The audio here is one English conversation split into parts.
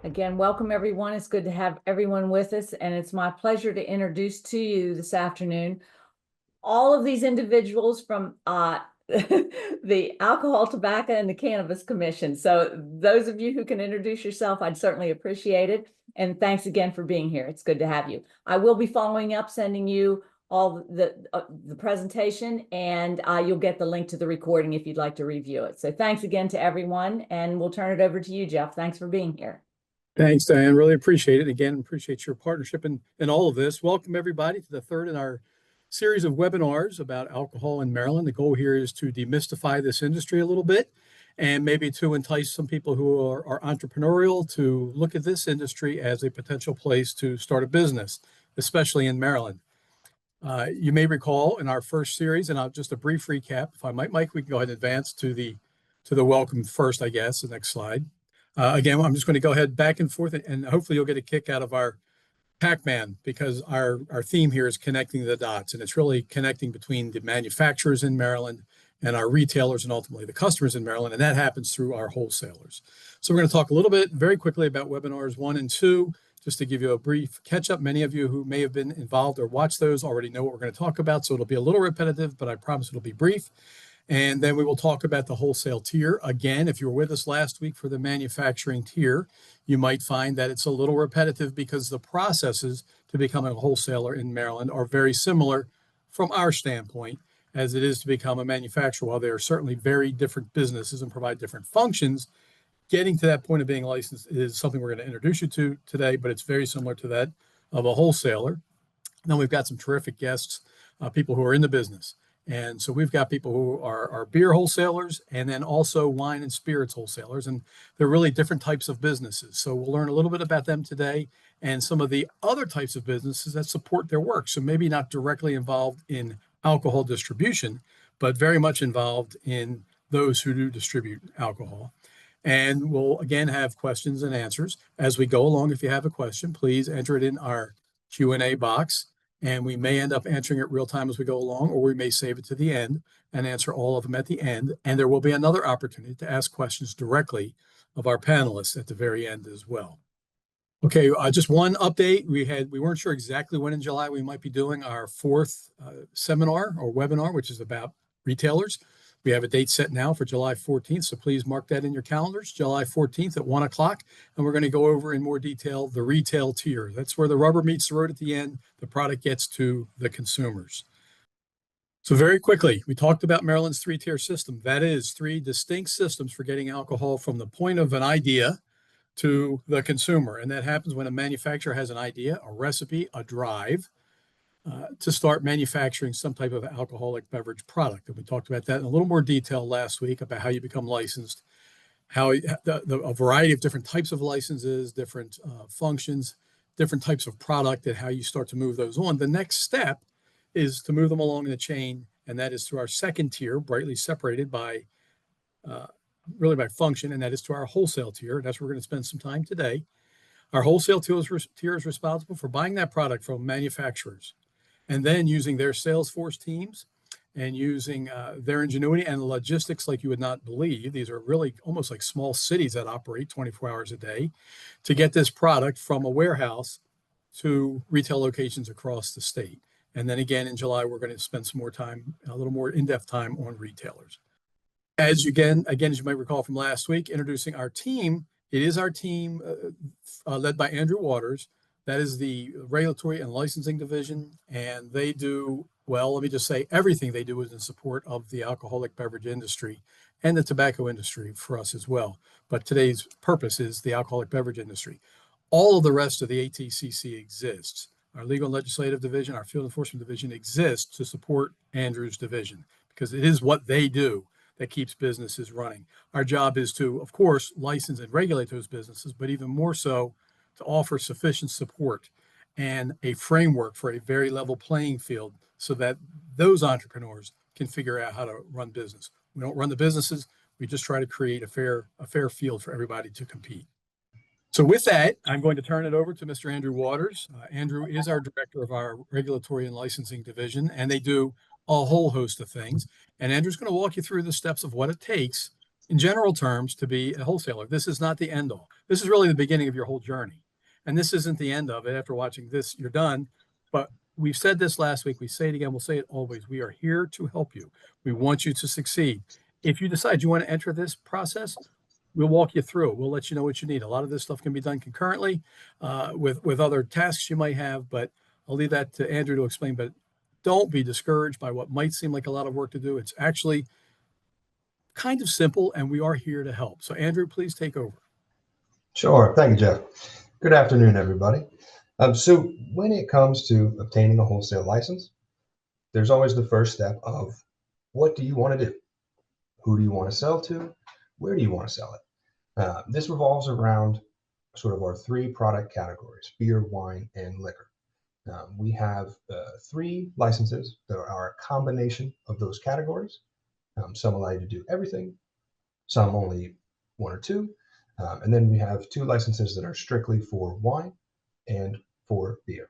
Again, welcome everyone. It's good to have everyone with us, and it's my pleasure to introduce to you this afternoon all of these individuals from the Alcohol, Tobacco, and the Cannabis Commission. So those of you who can introduce yourself, I'd certainly appreciate it. And thanks again for being here. It's good to have you. I will be following up, sending you all the presentation, and you'll get the link to the recording if you'd like to review it. So thanks again to everyone, and we'll turn it over to you, Jeff. Thanks for being here. Thanks, Diane. Really appreciate it. Again, appreciate your partnership in all of this. Welcome, everybody, to the third in our series of webinars about alcohol in Maryland. The goal here is to demystify this industry a little bit and maybe to entice some people who are entrepreneurial to look at this industry as a potential place to start a business, especially in Maryland. You may recall in our first series, and I'll just a brief recap. If I might, Mike, we can go ahead and advance to the welcome first, I guess, the next slide. Again, I'm just going to go ahead back and forth, and hopefully you'll get a kick out of our Pac-Man, because our theme here is connecting the dots, and it's really connecting between the manufacturers in Maryland and our retailers and ultimately the customers in Maryland, and that happens through our wholesalers. So we're going to talk a little bit very quickly about webinars 1 and 2, just to give you a brief catch-up. Many of you who may have been involved or watched those already know what we're going to talk about, so it'll be a little repetitive, but I promise it'll be brief. And then we will talk about the wholesale tier. Again, if you were with us last week for the manufacturing tier, you might find that it's a little repetitive because the processes to become a wholesaler in Maryland are very similar from our standpoint as it is to become a manufacturer. While they are certainly very different businesses and provide different functions, getting to that point of being licensed is something we're going to introduce you to today, but it's very similar to that of a wholesaler. Then we've got some terrific guests, people who are in the business. And so we've got people who are beer wholesalers and then also wine and spirits wholesalers. And they're really different types of businesses. So we'll learn a little bit about them today and some of the other types of businesses that support their work. So maybe not directly involved in alcohol distribution, but very much involved in those who do distribute alcohol. And we'll again have questions and answers as we go along. If you have a question, please enter it in our Q&A box. And we may end up answering it real time as we go along, or we may save it to the end and answer all of them at the end. And there will be another opportunity to ask questions directly of our panelists at the very end as well. Okay, just one update. We weren't sure exactly when in July we might be doing our fourth seminar or webinar, which is about retailers. We have a date set now for July 14th, so please mark that in your calendars, July 14th at 1 o'clock. And we're going to go over in more detail the retail tier. That's where the rubber meets the road at the end. The product gets to the consumers. So very quickly, we talked about Maryland's three-tier system. That is 3 distinct systems for getting alcohol from the point of an idea to the consumer. And that happens when a manufacturer has an idea, a recipe, a drive, to start manufacturing some type of alcoholic beverage product. And we talked about that in a little more detail last week about how you become licensed, how a variety of different types of licenses, different functions, different types of product, and how you start to move those on. The next step is to move them along in the chain, and that is through our second tier, brightly separated by really by function, and that is to our wholesale tier. And that's where we're going to spend some time today. Our wholesale tier is responsible for buying that product from manufacturers, and then using their sales force teams and using their ingenuity and logistics like you would not believe. These are really almost like small cities that operate 24 hours a day to get this product from a warehouse to retail locations across the state. And then again, in July, we're going to spend some more time, a little more in-depth time on retailers. As you might recall from last week, introducing our team, it is our team led by Andrew Waters. That is the regulatory and licensing division, and they do, well, let me just say, everything they do is in support of the alcoholic beverage industry and the tobacco industry for us as well. But today's purpose is the alcoholic beverage industry. All of the rest of the ATCC exists. Our legal and legislative division, our field enforcement division exists to support Andrew's division because it is what they do that keeps businesses running. Our job is to, of course, license and regulate those businesses, but even more so, to offer sufficient support and a framework for a very level playing field so that those entrepreneurs can figure out how to run business. We don't run the businesses. We just try to create a fair field for everybody to compete. So with that, I'm going to turn it over to Mr. Andrew Waters. Andrew is our director of our regulatory and licensing division, and they do a whole host of things. And Andrew's going to walk you through the steps of what it takes in general terms, to be a wholesaler. This is not the end all. This is really the beginning of your whole journey. And this isn't the end of it. After watching this, you're done. But we've said this last week. We say it again. We'll say it always. We are here to help you. We want you to succeed. If you decide you want to enter this process, we'll walk you through it. We'll let you know what you need. A lot of this stuff can be done concurrently with other tasks you might have, but I'll leave that to Andrew to explain. But don't be discouraged by what might seem like a lot of work to do. It's actually kind of simple, and we are here to help. So Andrew, please take over. Sure. Thank you, Jeff. Good afternoon, everybody. So when it comes to obtaining a wholesale license, there's always the first step of what do you want to do? Who do you want to sell to? Where do you want to sell it? This revolves around sort of our three product categories: beer, wine, and liquor. We have three licenses that are a combination of those categories. Some allow you to do everything, some only one or two. And then we have two licenses that are strictly for wine and for beer.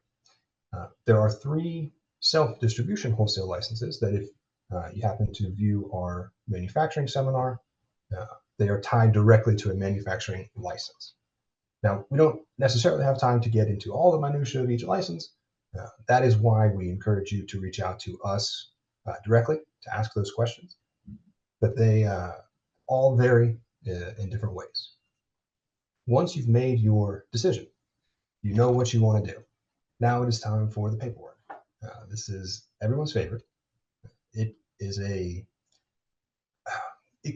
There are three self-distribution wholesale licenses that if you happen to view our manufacturing seminar, they are tied directly to a manufacturing license. Now, we don't necessarily have time to get into all the minutiae of each license. That is why we encourage you to reach out to us directly to ask those questions. But they all vary in different ways. Once you've made your decision, you know what you want to do. Now it is time for the paperwork. This is everyone's favorite. It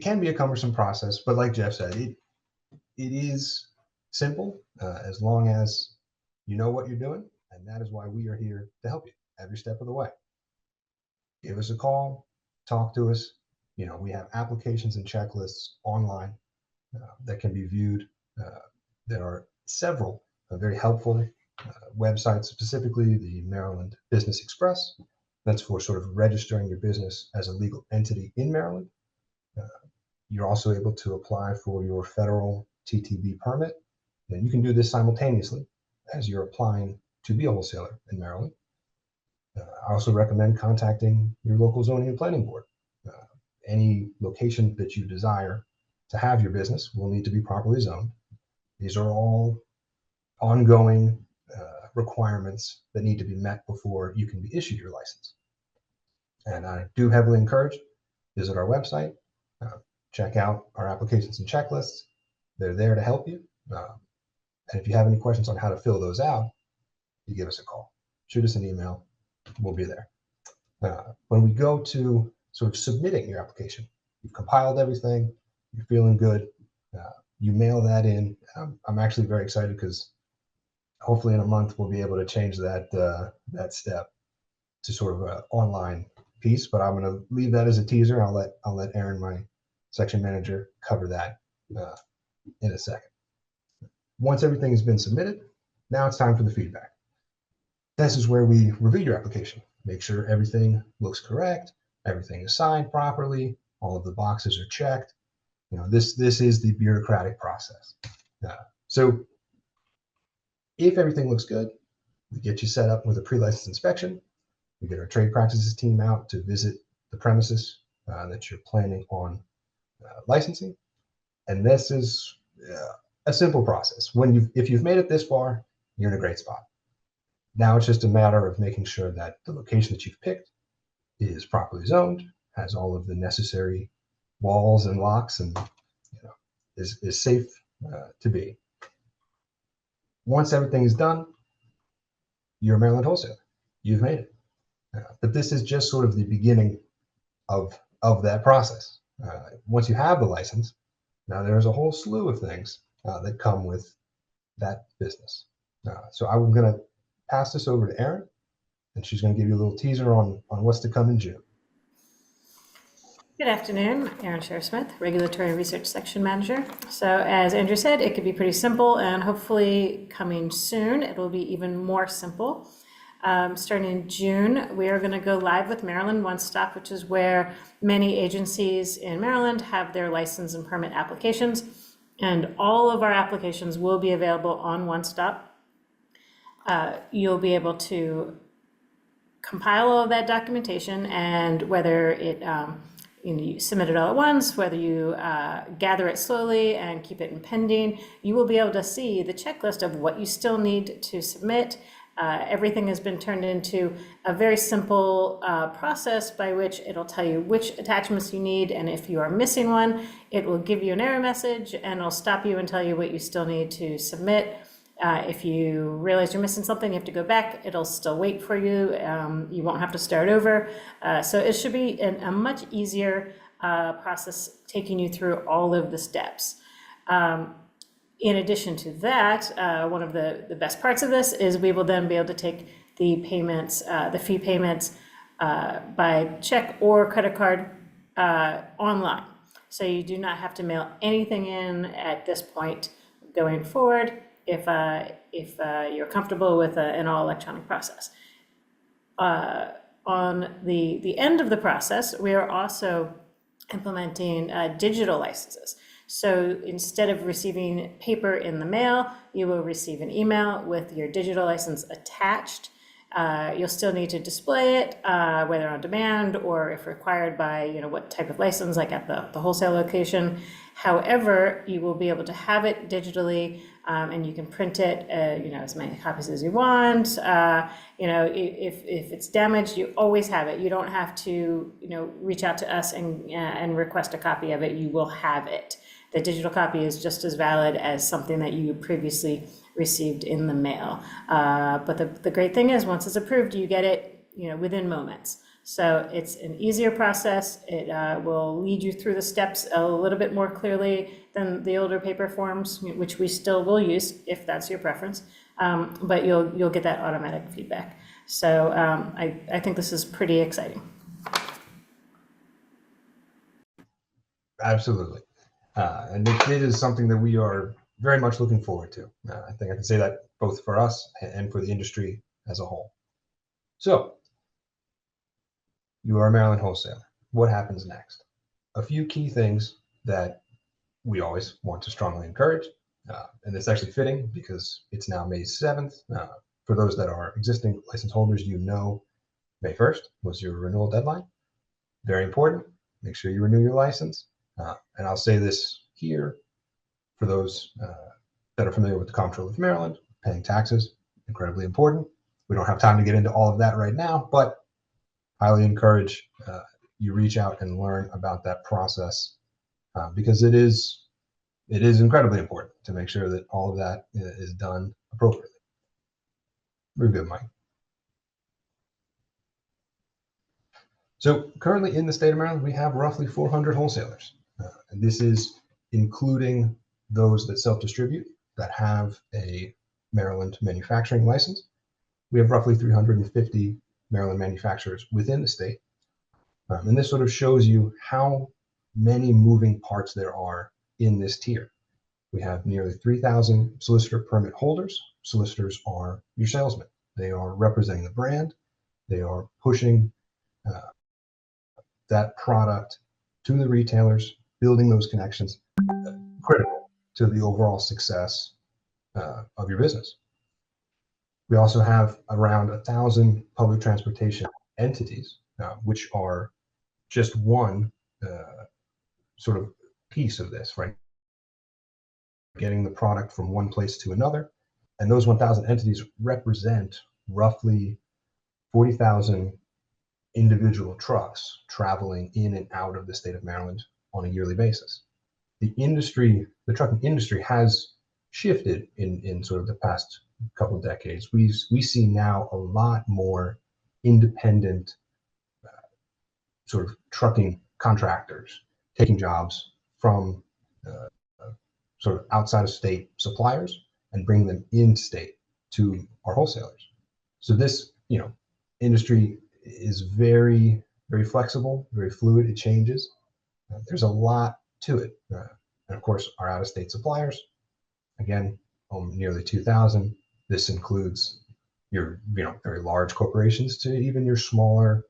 can be a cumbersome process, but like Jeff said, it is simple as long as you know what you're doing, and that is why we are here to help you every step of the way. Give us a call, talk to us. We have applications and checklists online that can be viewed. There are several very helpful websites, specifically the Maryland Business Express. That's for sort of registering your business as a legal entity in Maryland. You're also able to apply for your federal TTB permit, and you can do this simultaneously as you're applying to be a wholesaler in Maryland. I also recommend contacting your local zoning and planning board. Any location that you desire to have your business will need to be properly zoned. These are all ongoing requirements that need to be met before you can be issued your license. And I do heavily encourage, visit our website, check out our applications and checklists. They're there to help you. And if you have any questions on how to fill those out, you give us a call, shoot us an email, we'll be there. When we go to sort of submitting your application, you've compiled everything, you're feeling good, you mail that in. I'm actually very excited because hopefully in a month we'll be able to change that step to sort of an online piece. But I'm going to leave that as a teaser. I'll let Aaron, my section manager, cover that in a second. Once everything has been submitted, now it's time for the feedback. This is where we review your application, make sure everything looks correct, everything is signed properly, all of the boxes are checked. This is the bureaucratic process. So if everything looks good, we get you set up with a pre-license inspection. We get our trade practices team out to visit the premises that you're planning on licensing. And this is a simple process. If you've made it this far, you're in a great spot. Now it's just a matter of making sure that the location that you've picked is properly zoned, has all of the necessary walls and locks, and is safe to be. Once everything is done, you're a Maryland wholesaler. You've made it. But this is just sort of the beginning of that process. Once you have the license, now there's a whole slew of things that come with that business. So I'm going to pass this over to Erin, and she's going to give you a little teaser on what's to come in June. Good afternoon, Erin Shearsmith, Regulatory Research Section Manager. So as Andrew said, it could be pretty simple, and hopefully coming soon, it will be even more simple. Starting in June, we are going to go live with Maryland One Stop, which is where many agencies in Maryland have their license and permit applications, and all of our applications will be available on One Stop. You'll be able to compile all of that documentation, and whether it you submit it all at once, whether you gather it slowly and keep it in pending, you will be able to see the checklist of what you still need to submit. Everything has been turned into a very simple process by which it'll tell you which attachments you need, and if you are missing one, it will give you an error message and it'll stop you and tell you what you still need to submit. If you realize you're missing something, you have to go back, it'll still wait for you. You won't have to start over. So it should be a much easier process, taking you through all of the steps. In addition to that, one of the best parts of this is we will then be able to take the payments, the fee payments by check or credit card online. So you do not have to mail anything in at this point going forward if you're comfortable with an all electronic process. On the end of the process, we are also implementing digital licenses. So instead of receiving paper in the mail, you will receive an email with your digital license attached. You'll still need to display it, whether on demand or if required by, what type of license, like at the wholesale location. However, you will be able to have it digitally, and you can print it, as many copies as you want. If it's damaged, you always have it. You don't have to, reach out to us and request a copy of it. You will have it. The digital copy is just as valid as something that you previously received in the mail. But the great thing is, once it's approved, you get it, within moments. So it's an easier process. It will lead you through the steps a little bit more clearly than the older paper forms, which we still will use if that's your preference. But you'll get that automatic feedback. So I think this is pretty exciting. Absolutely. And it is something that we are very much looking forward to. I think I can say that both for us and for the industry as a whole. So, you are a Maryland wholesaler. What happens next? A few key things that we always want to strongly encourage, and it's actually fitting because it's now May 7th. For those that are existing license holders, May 1st was your renewal deadline. Very important. Make sure you renew your license. And I'll say this here for those that are familiar with the Comptroller of Maryland, paying taxes, incredibly important. We don't have time to get into all of that right now, but highly encourage you reach out and learn about that process because it is incredibly important to make sure that all of that is done appropriately. Very good, Mike. So currently in the state of Maryland, we have roughly 400 wholesalers. And this is including those that self-distribute that have a Maryland manufacturing license. We have roughly 350 Maryland manufacturers within the state. And this sort of shows you how many moving parts there are in this tier. We have nearly 3,000 solicitor permit holders. Solicitors are your salesmen. They are representing the brand. They are pushing that product to the retailers, building those connections, critical to the overall success of your business. We also have around 1,000 public transportation entities, which are just one sort of piece of this, right? Getting the product from one place to another. And those 1,000 entities represent roughly 40,000 individual trucks traveling in and out of the state of Maryland on a yearly basis. The trucking industry has shifted in sort of the past couple of decades. We see now a lot more independent sort of trucking contractors taking jobs from sort of outside of state suppliers and bringing them in state to our wholesalers. So this, industry is very, very flexible, very fluid. It changes. There's a lot to it. And of course, our out-of-state suppliers, again, nearly 2,000. This includes your, very large corporations to even your smaller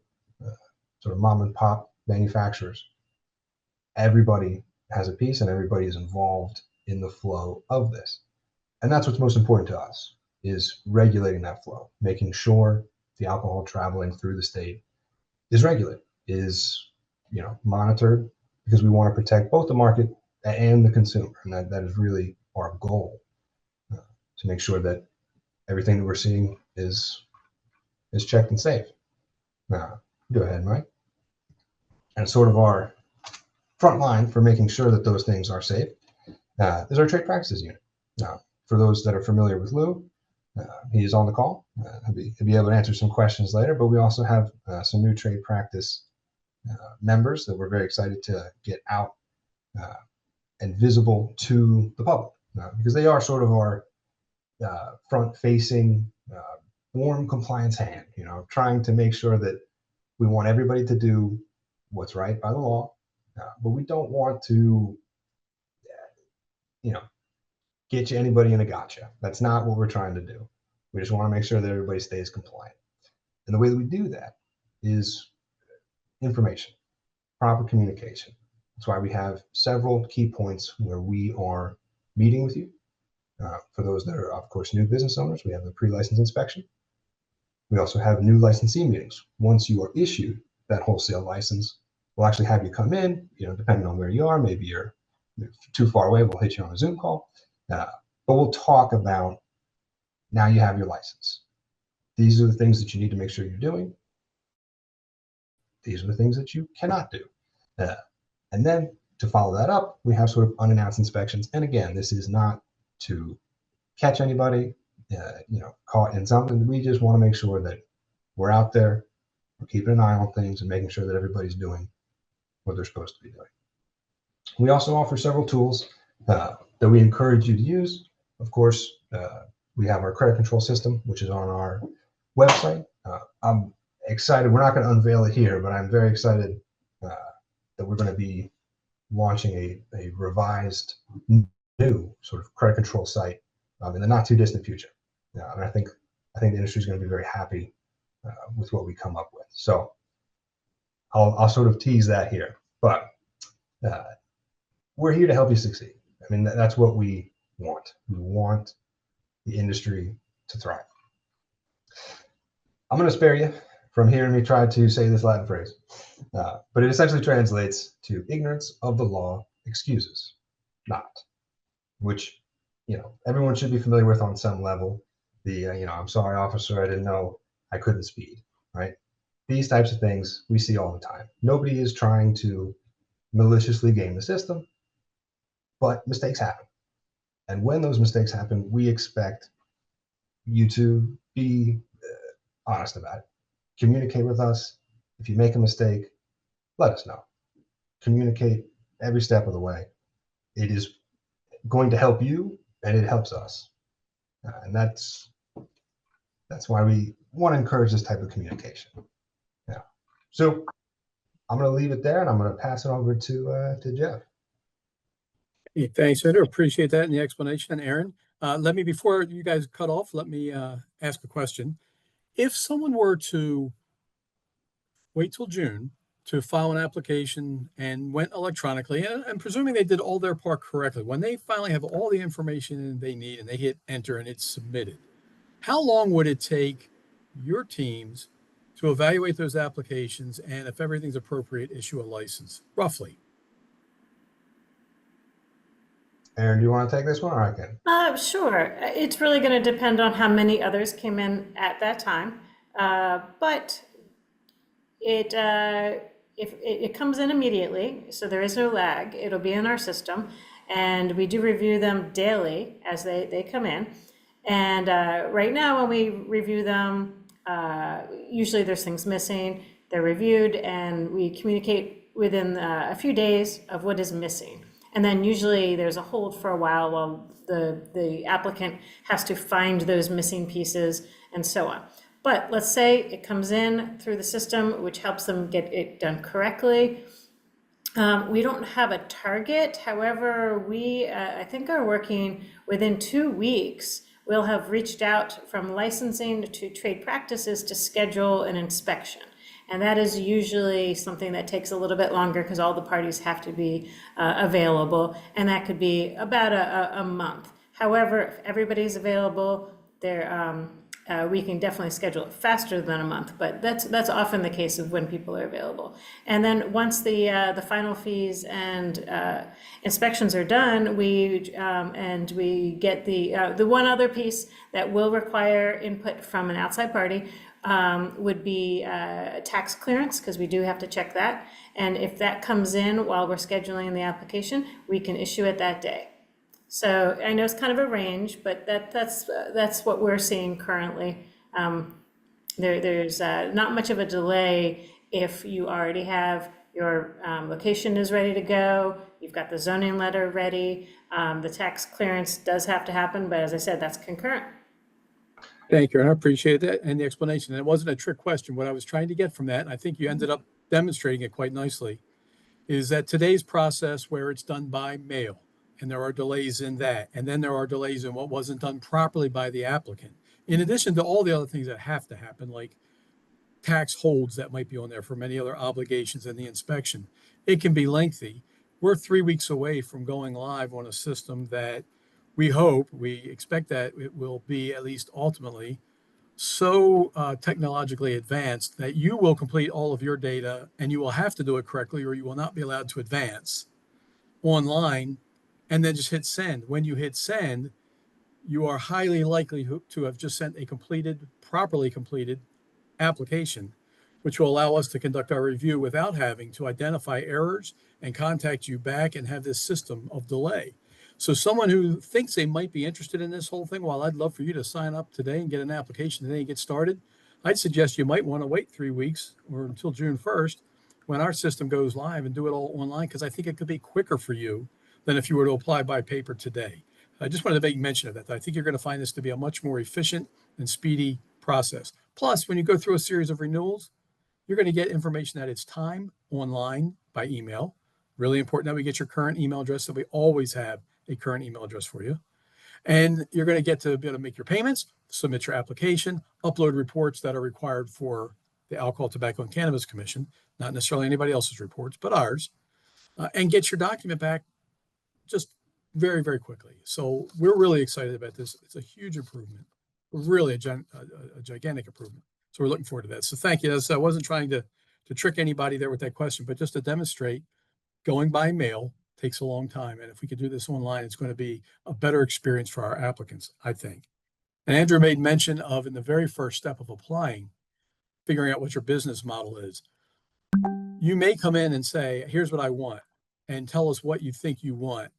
sort of mom and pop manufacturers. Everybody has a piece and everybody is involved in the flow of this. And that's what's most important to us, is regulating that flow, making sure the alcohol traveling through the state is regulated, is monitored, because we want to protect both the market and the consumer, and that is really our goal, to make sure that everything that we're seeing is checked and safe. Now, go ahead, Mike. And sort of our front line for making sure that those things are safe is our trade practices unit. Now, for those that are familiar with Lou, he is on the call. He'll be able to answer some questions later, but we also have some new trade practice members that we're very excited to get out and visible to the public, because they are sort of our front-facing, warm compliance hand, trying to make sure that we want everybody to do what's right by the law, but we don't want to, get you anybody in a gotcha. That's not what we're trying to do. We just want to make sure that everybody stays compliant. And the way that we do that is information, proper communication. That's why we have several key points where we are meeting with you. For those that are, of course, new business owners, we have the pre-license inspection. We also have new licensee meetings. Once you are issued that wholesale license, we'll actually have you come in, depending on where you are. Maybe you're too far away, we'll hit you on a Zoom call. But we'll talk about, now you have your license. These are the things that you need to make sure you're doing. These are the things that you cannot do. And then to follow that up, we have sort of unannounced inspections. And again, this is not to catch anybody, caught in something. We just want to make sure that we're out there, we're keeping an eye on things and making sure that everybody's doing what they're supposed to be doing. We also offer several tools that we encourage you to use. Of course, we have our credit control system, which is on our website. I'm excited. We're not going to unveil it here, but I'm very excited that we're going to be launching a revised new sort of credit control site in the not too distant future. And I think the industry is going to be very happy with what we come up with. So I'll sort of tease that here, but we're here to help you succeed. I mean, that's what we want. We want the industry to thrive. I'm going to spare you from hearing me try to say this Latin phrase, but it essentially translates to ignorance of the law excuses not, which, everyone should be familiar with on some level. I'm sorry, officer, I didn't know I couldn't speed, right? These types of things we see all the time. Nobody is trying to maliciously game the system, but mistakes happen. And when those mistakes happen, we expect you to be honest about it. Communicate with us. If you make a mistake, let us know. Communicate every step of the way. It is going to help you, and it helps us. And that's why we want to encourage this type of communication. Yeah. So I'm going to leave it there, and I'm going to pass it over to Jeff. Hey, thanks, Andrew. Appreciate that and the explanation. And Aaron, before you guys cut off, let me ask a question. If someone were to wait till June to file an application and went electronically, and presuming they did all their part correctly, when they finally have all the information they need and they hit enter and it's submitted, how long would it take your teams to evaluate those applications and, if everything's appropriate, issue a license, roughly? Aaron, do you want to take this one, or I can? Sure. It's really going to depend on how many others came in at that time. But if it comes in immediately, so there is no lag, it'll be in our system, and we do review them daily as they come in. And right now, when we review them, usually there's things missing. They're reviewed, and we communicate within a few days of what is missing. And then usually there's a hold for a while the applicant has to find those missing pieces and so on. But let's say it comes in through the system, which helps them get it done correctly. We don't have a target. However, we, I think, are working within 2 weeks. We'll have reached out from licensing to trade practices to schedule an inspection. And that is usually something that takes a little bit longer because all the parties have to be available. And that could be about a month. However, if everybody's available, they're we can definitely schedule it faster than a month, but that's often the case of when people are available. And then once the final fees and inspections are done, we get the one other piece that will require input from an outside party would be tax clearance, because we do have to check that. And if that comes in while we're scheduling the application, we can issue it that day. So I know it's kind of a range, but that's what we're seeing currently. There's not much of a delay if you already have your location is ready to go, you've got the zoning letter ready. The tax clearance does have to happen, but as I said, that's concurrent. Thank you, and I appreciate that and the explanation. And it wasn't a trick question. What I was trying to get from that, and I think you ended up demonstrating it quite nicely, is that today's process where it's done by mail, and there are delays in that, and then there are delays in what wasn't done properly by the applicant, in addition to all the other things that have to happen, like tax holds that might be on there for many other obligations and the inspection. It can be lengthy. We're 3 weeks away from going live on a system that we expect that it will be, at least ultimately, so technologically advanced that you will complete all of your data, and you will have to do it correctly or you will not be allowed to advance online, and then just hit send. When you hit send, you are highly likely to have just sent a properly completed application, which will allow us to conduct our review without having to identify errors and contact you back and have this system of delay. So someone who thinks they might be interested in this whole thing, while I'd love for you to sign up today and get an application today and get started, I'd suggest you might want to wait 3 weeks or until June 1st when our system goes live and do it all online, because I think it could be quicker for you than if you were to apply by paper today. I just wanted to make mention of that. I think you're going to find this to be a much more efficient and speedy process. Plus, when you go through a series of renewals, you're going to get information at its time online by email. Really important that we get your current email address, so we always have a current email address for you. And you're going to get to be able to make your payments, submit your application, upload reports that are required for the Alcohol, Tobacco, and Cannabis Commission, not necessarily anybody else's reports, but ours, and get your document back just very, very quickly. So we're really excited about this. It's a huge improvement, really a gigantic improvement. So we're looking forward to that. So thank you. I wasn't trying to trick anybody there with that question, but just to demonstrate going by mail takes a long time. And if we could do this online, it's going to be a better experience for our applicants, I think. And Andrew made mention of, in the very first step of applying, figuring out what your business model is. You may come in and say, here's what I want, and tell us what you think you want.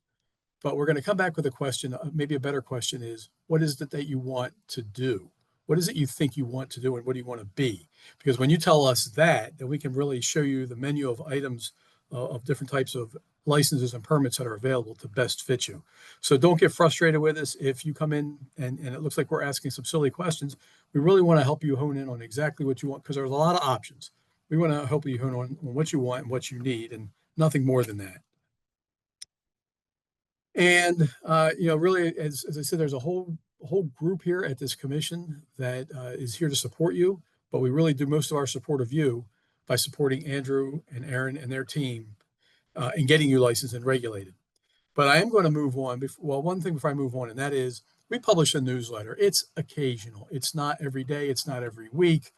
But we're going to come back with a question. Maybe a better question is, what is it that you want to do? What is it you think you want to do, and what do you want to be? Because when you tell us that, then we can really show you the menu of items of different types of licenses and permits that are available to best fit you. So don't get frustrated with us if you come in and it looks like we're asking some silly questions. We really want to help you hone in on exactly what you want, because there's a lot of options. We want to help you hone on what you want and what you need, and nothing more than that. And, really, as I said, there's a whole group here at this commission that is here to support you, but we really do most of our support of you by supporting Andrew and Aaron and their team in getting you licensed and regulated. But I am going to move on. One thing before I move on, and that is we publish a newsletter. It's occasional. It's not every day. It's not every week.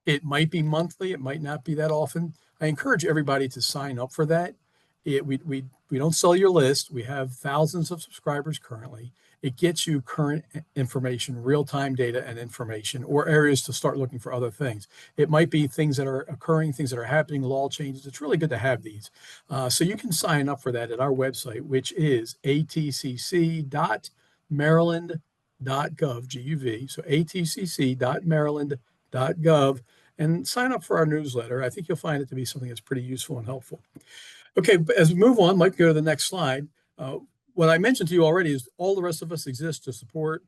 It might be monthly. It might not be that often. I encourage everybody to sign up for that. We don't sell your list. We have thousands of subscribers currently. It gets you current information, real-time data and information, or areas to start looking for other things. It might be things that are occurring, things that are happening, law changes. It's really good to have these. So you can sign up for that at our website, which is atcc.maryland.gov, G-U-V. So atcc.maryland.gov, and sign up for our newsletter. I think you'll find it to be something that's pretty useful and helpful. Okay, but as we move on, might go to the next slide. What I mentioned to you already is all the rest of us exist to support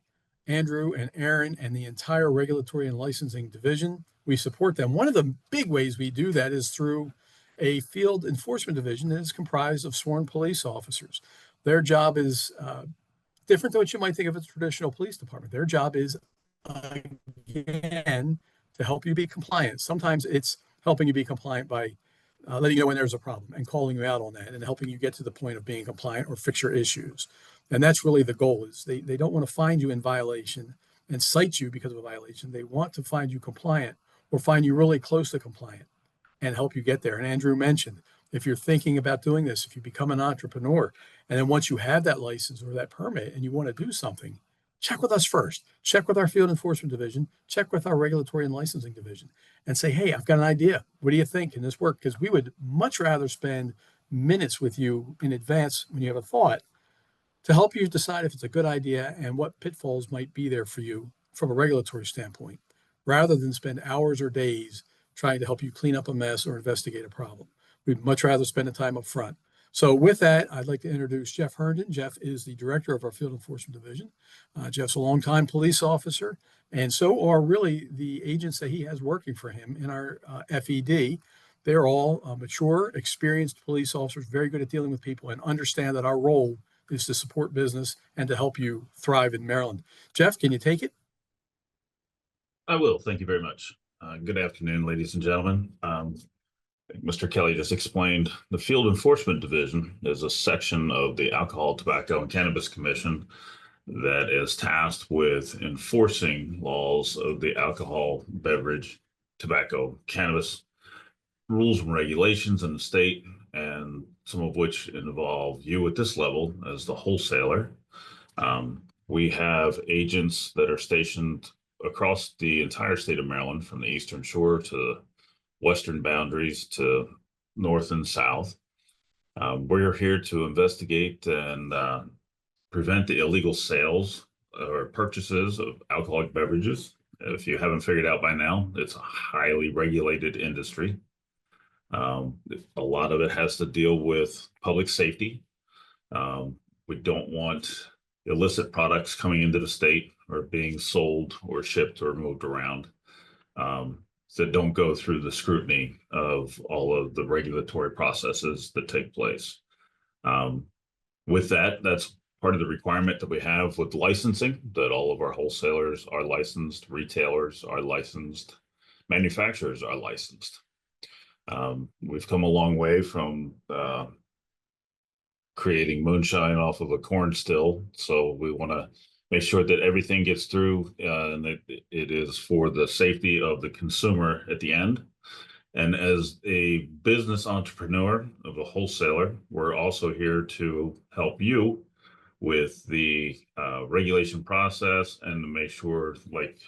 Andrew and Aaron and the entire regulatory and licensing division. We support them. One of the big ways we do that is through a field enforcement division that is comprised of sworn police officers. Their job is different than what you might think of as a traditional police department. Their job is, again, to help you be compliant. Sometimes it's helping you be compliant by letting you know when there's a problem and calling you out on that and helping you get to the point of being compliant or fix your issues. And that's really the goal. Is they don't want to find you in violation and cite you because of a violation. They want to find you compliant or find you really close to compliant and help you get there. And Andrew mentioned, if you're thinking about doing this, if you become an entrepreneur, and then once you have that license or that permit and you want to do something, check with us first. Check with our field enforcement division, check with our regulatory and licensing division, and say, hey, I've got an idea. What do you think? Can this work? Because we would much rather spend minutes with you in advance when you have a thought to help you decide if it's a good idea and what pitfalls might be there for you from a regulatory standpoint, rather than spend hours or days trying to help you clean up a mess or investigate a problem. We'd much rather spend the time up front. So with that, I'd like to introduce Jeff Herndon. Jeff is the director of our field enforcement division. Jeff's a longtime police officer, and so are really the agents that he has working for him in our FED. They're all mature, experienced police officers, very good at dealing with people, and understand that our role is to support business and to help you thrive in Maryland. Jeff, can you take it? I will. Thank you very much. Good afternoon, ladies and gentlemen. Mr. Kelly just explained the Field Enforcement Division is a section of the Alcohol, Tobacco, and Cannabis Commission that is tasked with enforcing laws of the alcohol, beverage, tobacco, cannabis rules and regulations in the state, and some of which involve you at this level as the wholesaler. We have agents that are stationed across the entire state of Maryland, from the Eastern Shore to the western boundaries to north and south. We're here to investigate and prevent the illegal sales or purchases of alcoholic beverages. If you haven't figured out by now, it's a highly regulated industry. A lot of it has to deal with public safety. We don't want illicit products coming into the state or being sold or shipped or moved around that don't go through the scrutiny of all of the regulatory processes that take place. With that, that's part of the requirement that we have with licensing, that all of our wholesalers are licensed, retailers are licensed, manufacturers are licensed. We've come a long way from creating moonshine off of a corn still. So we want to make sure that everything gets through and that it is for the safety of the consumer at the end. And as a business entrepreneur of a wholesaler, we're also here to help you with the regulation process and to make sure, like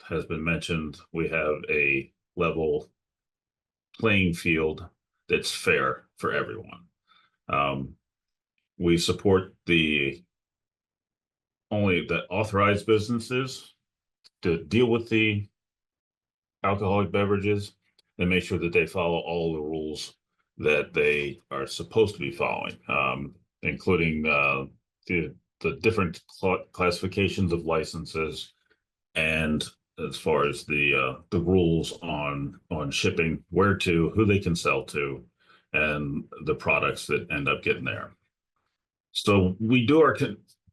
has been mentioned, we have a level playing field that's fair for everyone. We support only the authorized businesses to deal with the alcoholic beverages and make sure that they follow all the rules that they are supposed to be following, including the different classifications of licenses, and as far as the rules on shipping, where to, who they can sell to, and the products that end up getting there. So we do our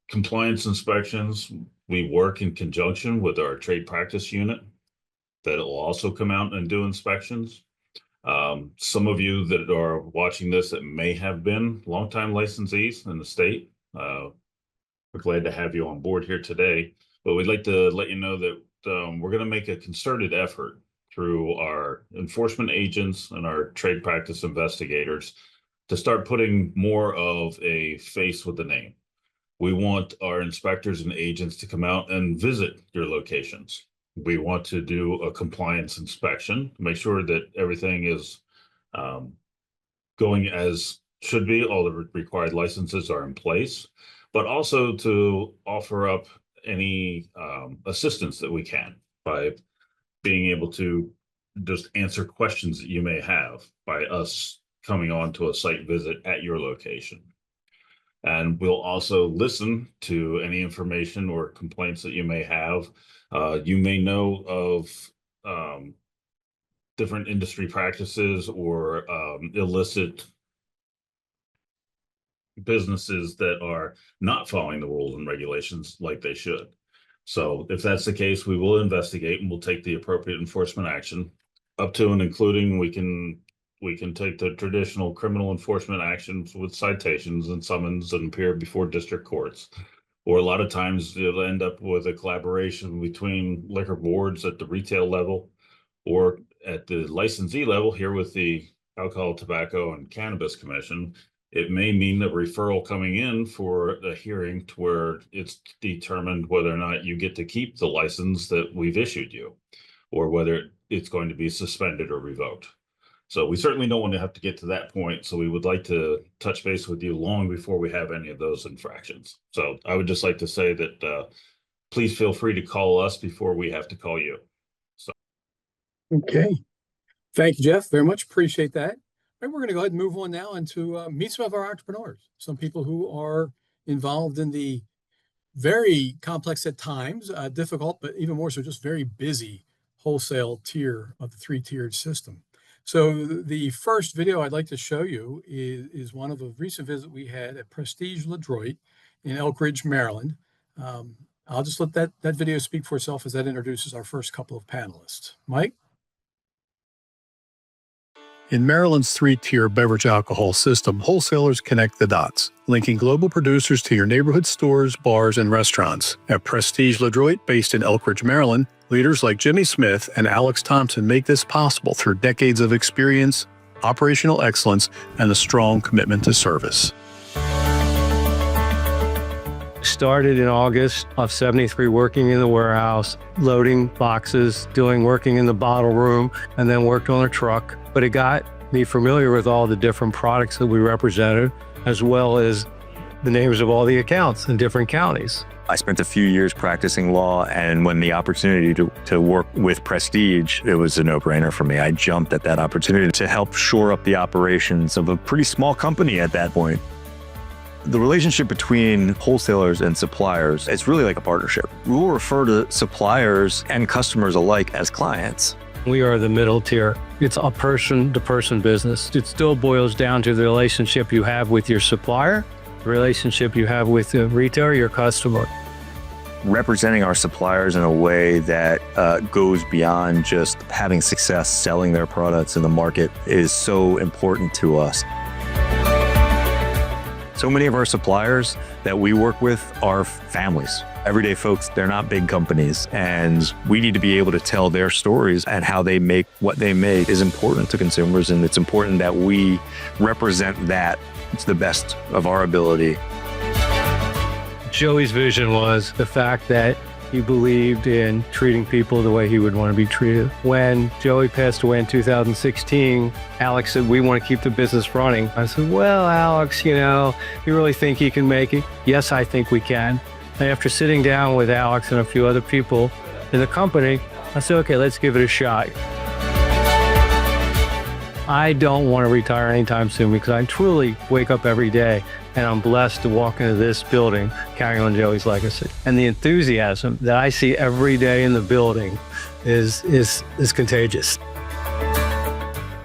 compliance inspections. We work in conjunction with our trade practice unit that will also come out and do inspections. Some of you that are watching this that may have been longtime licensees in the state, we're glad to have you on board here today. But we'd like to let you know that we're going to make a concerted effort through our enforcement agents and our trade practice investigators to start putting more of a face with the name. We want our inspectors and agents to come out and visit your locations. We want to do a compliance inspection to make sure that everything is going as should be, all the required licenses are in place, but also to offer up any assistance that we can by being able to just answer questions that you may have by us coming on to a site visit at your location. And we'll also listen to any information or complaints that you may have. You may know of different industry practices or illicit businesses that are not following the rules and regulations like they should. So if that's the case, we will investigate and we'll take the appropriate enforcement action, up to and including we can take the traditional criminal enforcement actions with citations and summons and appear before district courts. Or a lot of times you'll end up with a collaboration between liquor boards at the retail level or at the licensee level here with the Alcohol, Tobacco, and Cannabis Commission. It may mean a referral coming in for a hearing to where it's determined whether or not you get to keep the license that we've issued you, or whether it's going to be suspended or revoked. So we certainly don't want to have to get to that point. So we would like to touch base with you long before we have any of those infractions. So I would just like to say that please feel free to call us before we have to call you. Okay. Thank you, Jeff. Very much appreciate that. All right, we're going to go ahead and move on now and to meet some of our entrepreneurs, some people who are involved in the very complex at times, difficult, but even more so just very busy wholesale tier of the three-tiered system. So the first video I'd like to show you is one of a recent visit we had at Prestige-Ledroit in Elk Ridge, Maryland. I'll just let that video speak for itself as that introduces our first couple of panelists. Mike? In Maryland's three-tier beverage alcohol system, wholesalers connect the dots, linking global producers to your neighborhood stores, bars, and restaurants. At Prestige-Ledroit, based in Elk Ridge, Maryland, leaders like Jimmy Smith and Alex Thompson make this possible through decades of experience, operational excellence, and a strong commitment to service. Started in August of '73 working in the warehouse, loading boxes, working in the bottle room, and then worked on a truck. But it got me familiar with all the different products that we represented, as well as the names of all the accounts in different counties. I spent a few years practicing law, and when the opportunity to work with Prestige, it was a no-brainer for me. I jumped at that opportunity to help shore up the operations of a pretty small company at that point. The relationship between wholesalers and suppliers, it's really like a partnership. We'll refer to suppliers and customers alike as clients. We are the middle tier. It's a person-to-person business. It still boils down to the relationship you have with your supplier, the relationship you have with the retailer, your customer. Representing our suppliers in a way that goes beyond just having success selling their products in the market is so important to us. So many of our suppliers that we work with are families. Everyday folks, they're not big companies, and we need to be able to tell their stories, and how they make what they make is important to consumers, and it's important that we represent that to the best of our ability. Joey's vision was the fact that he believed in treating people the way he would want to be treated. When Joey passed away in 2016, Alex said, "We want to keep the business running." I said, "Well, Alex, you really think he can make it?" "Yes, I think we can." And after sitting down with Alex and a few other people in the company, I said, "Okay, let's give it a shot." I don't want to retire anytime soon because I truly wake up every day and I'm blessed to walk into this building carrying on Joey's legacy. And the enthusiasm that I see every day in the building is contagious.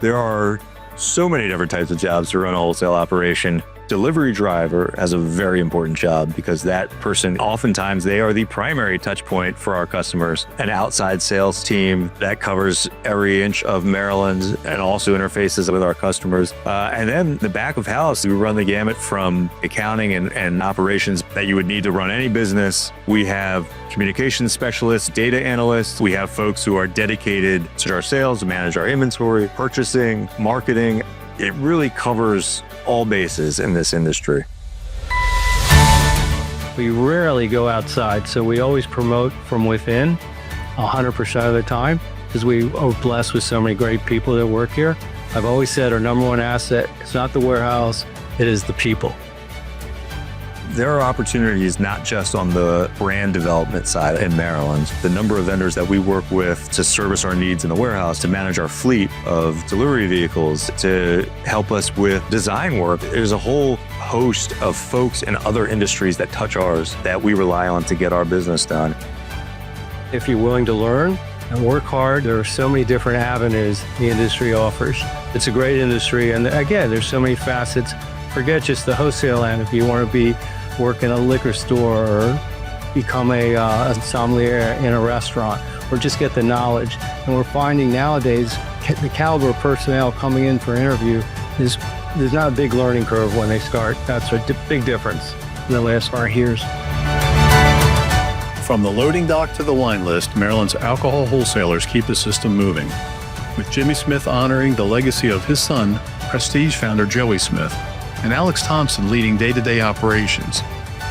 There are so many different types of jobs to run a wholesale operation. Delivery driver has a very important job because that person, oftentimes they are the primary touch point for our customers. An outside sales team that covers every inch of Maryland and also interfaces with our customers. And then the back of house, we run the gamut from accounting and operations that you would need to run any business. We have communications specialists, data analysts. We have folks who are dedicated to our sales, to manage our inventory, purchasing, marketing. It really covers all bases in this industry. We rarely go outside, so we always promote from within 100% of the time because we are blessed with so many great people that work here. I've always said our number one asset is not the warehouse, it is the people. There are opportunities not just on the brand development side in Maryland. The number of vendors that we work with to service our needs in the warehouse, to manage our fleet of delivery vehicles, to help us with design work. There's a whole host of folks in other industries that touch ours that we rely on to get our business done. If you're willing to learn and work hard, there are so many different avenues the industry offers. It's a great industry, and again, there's so many facets. Forget just the wholesale end. If you want to work in a liquor store or become a sommelier in a restaurant or just get the knowledge. And we're finding nowadays the caliber of personnel coming in for interview there's not a big learning curve when they start. That's a big difference in the last 5 years. From the loading dock to the wine list, Maryland's alcohol wholesalers keep the system moving. With Jimmy Smith honoring the legacy of his son, Prestige founder Joey Smith, and Alex Thompson leading day-to-day operations,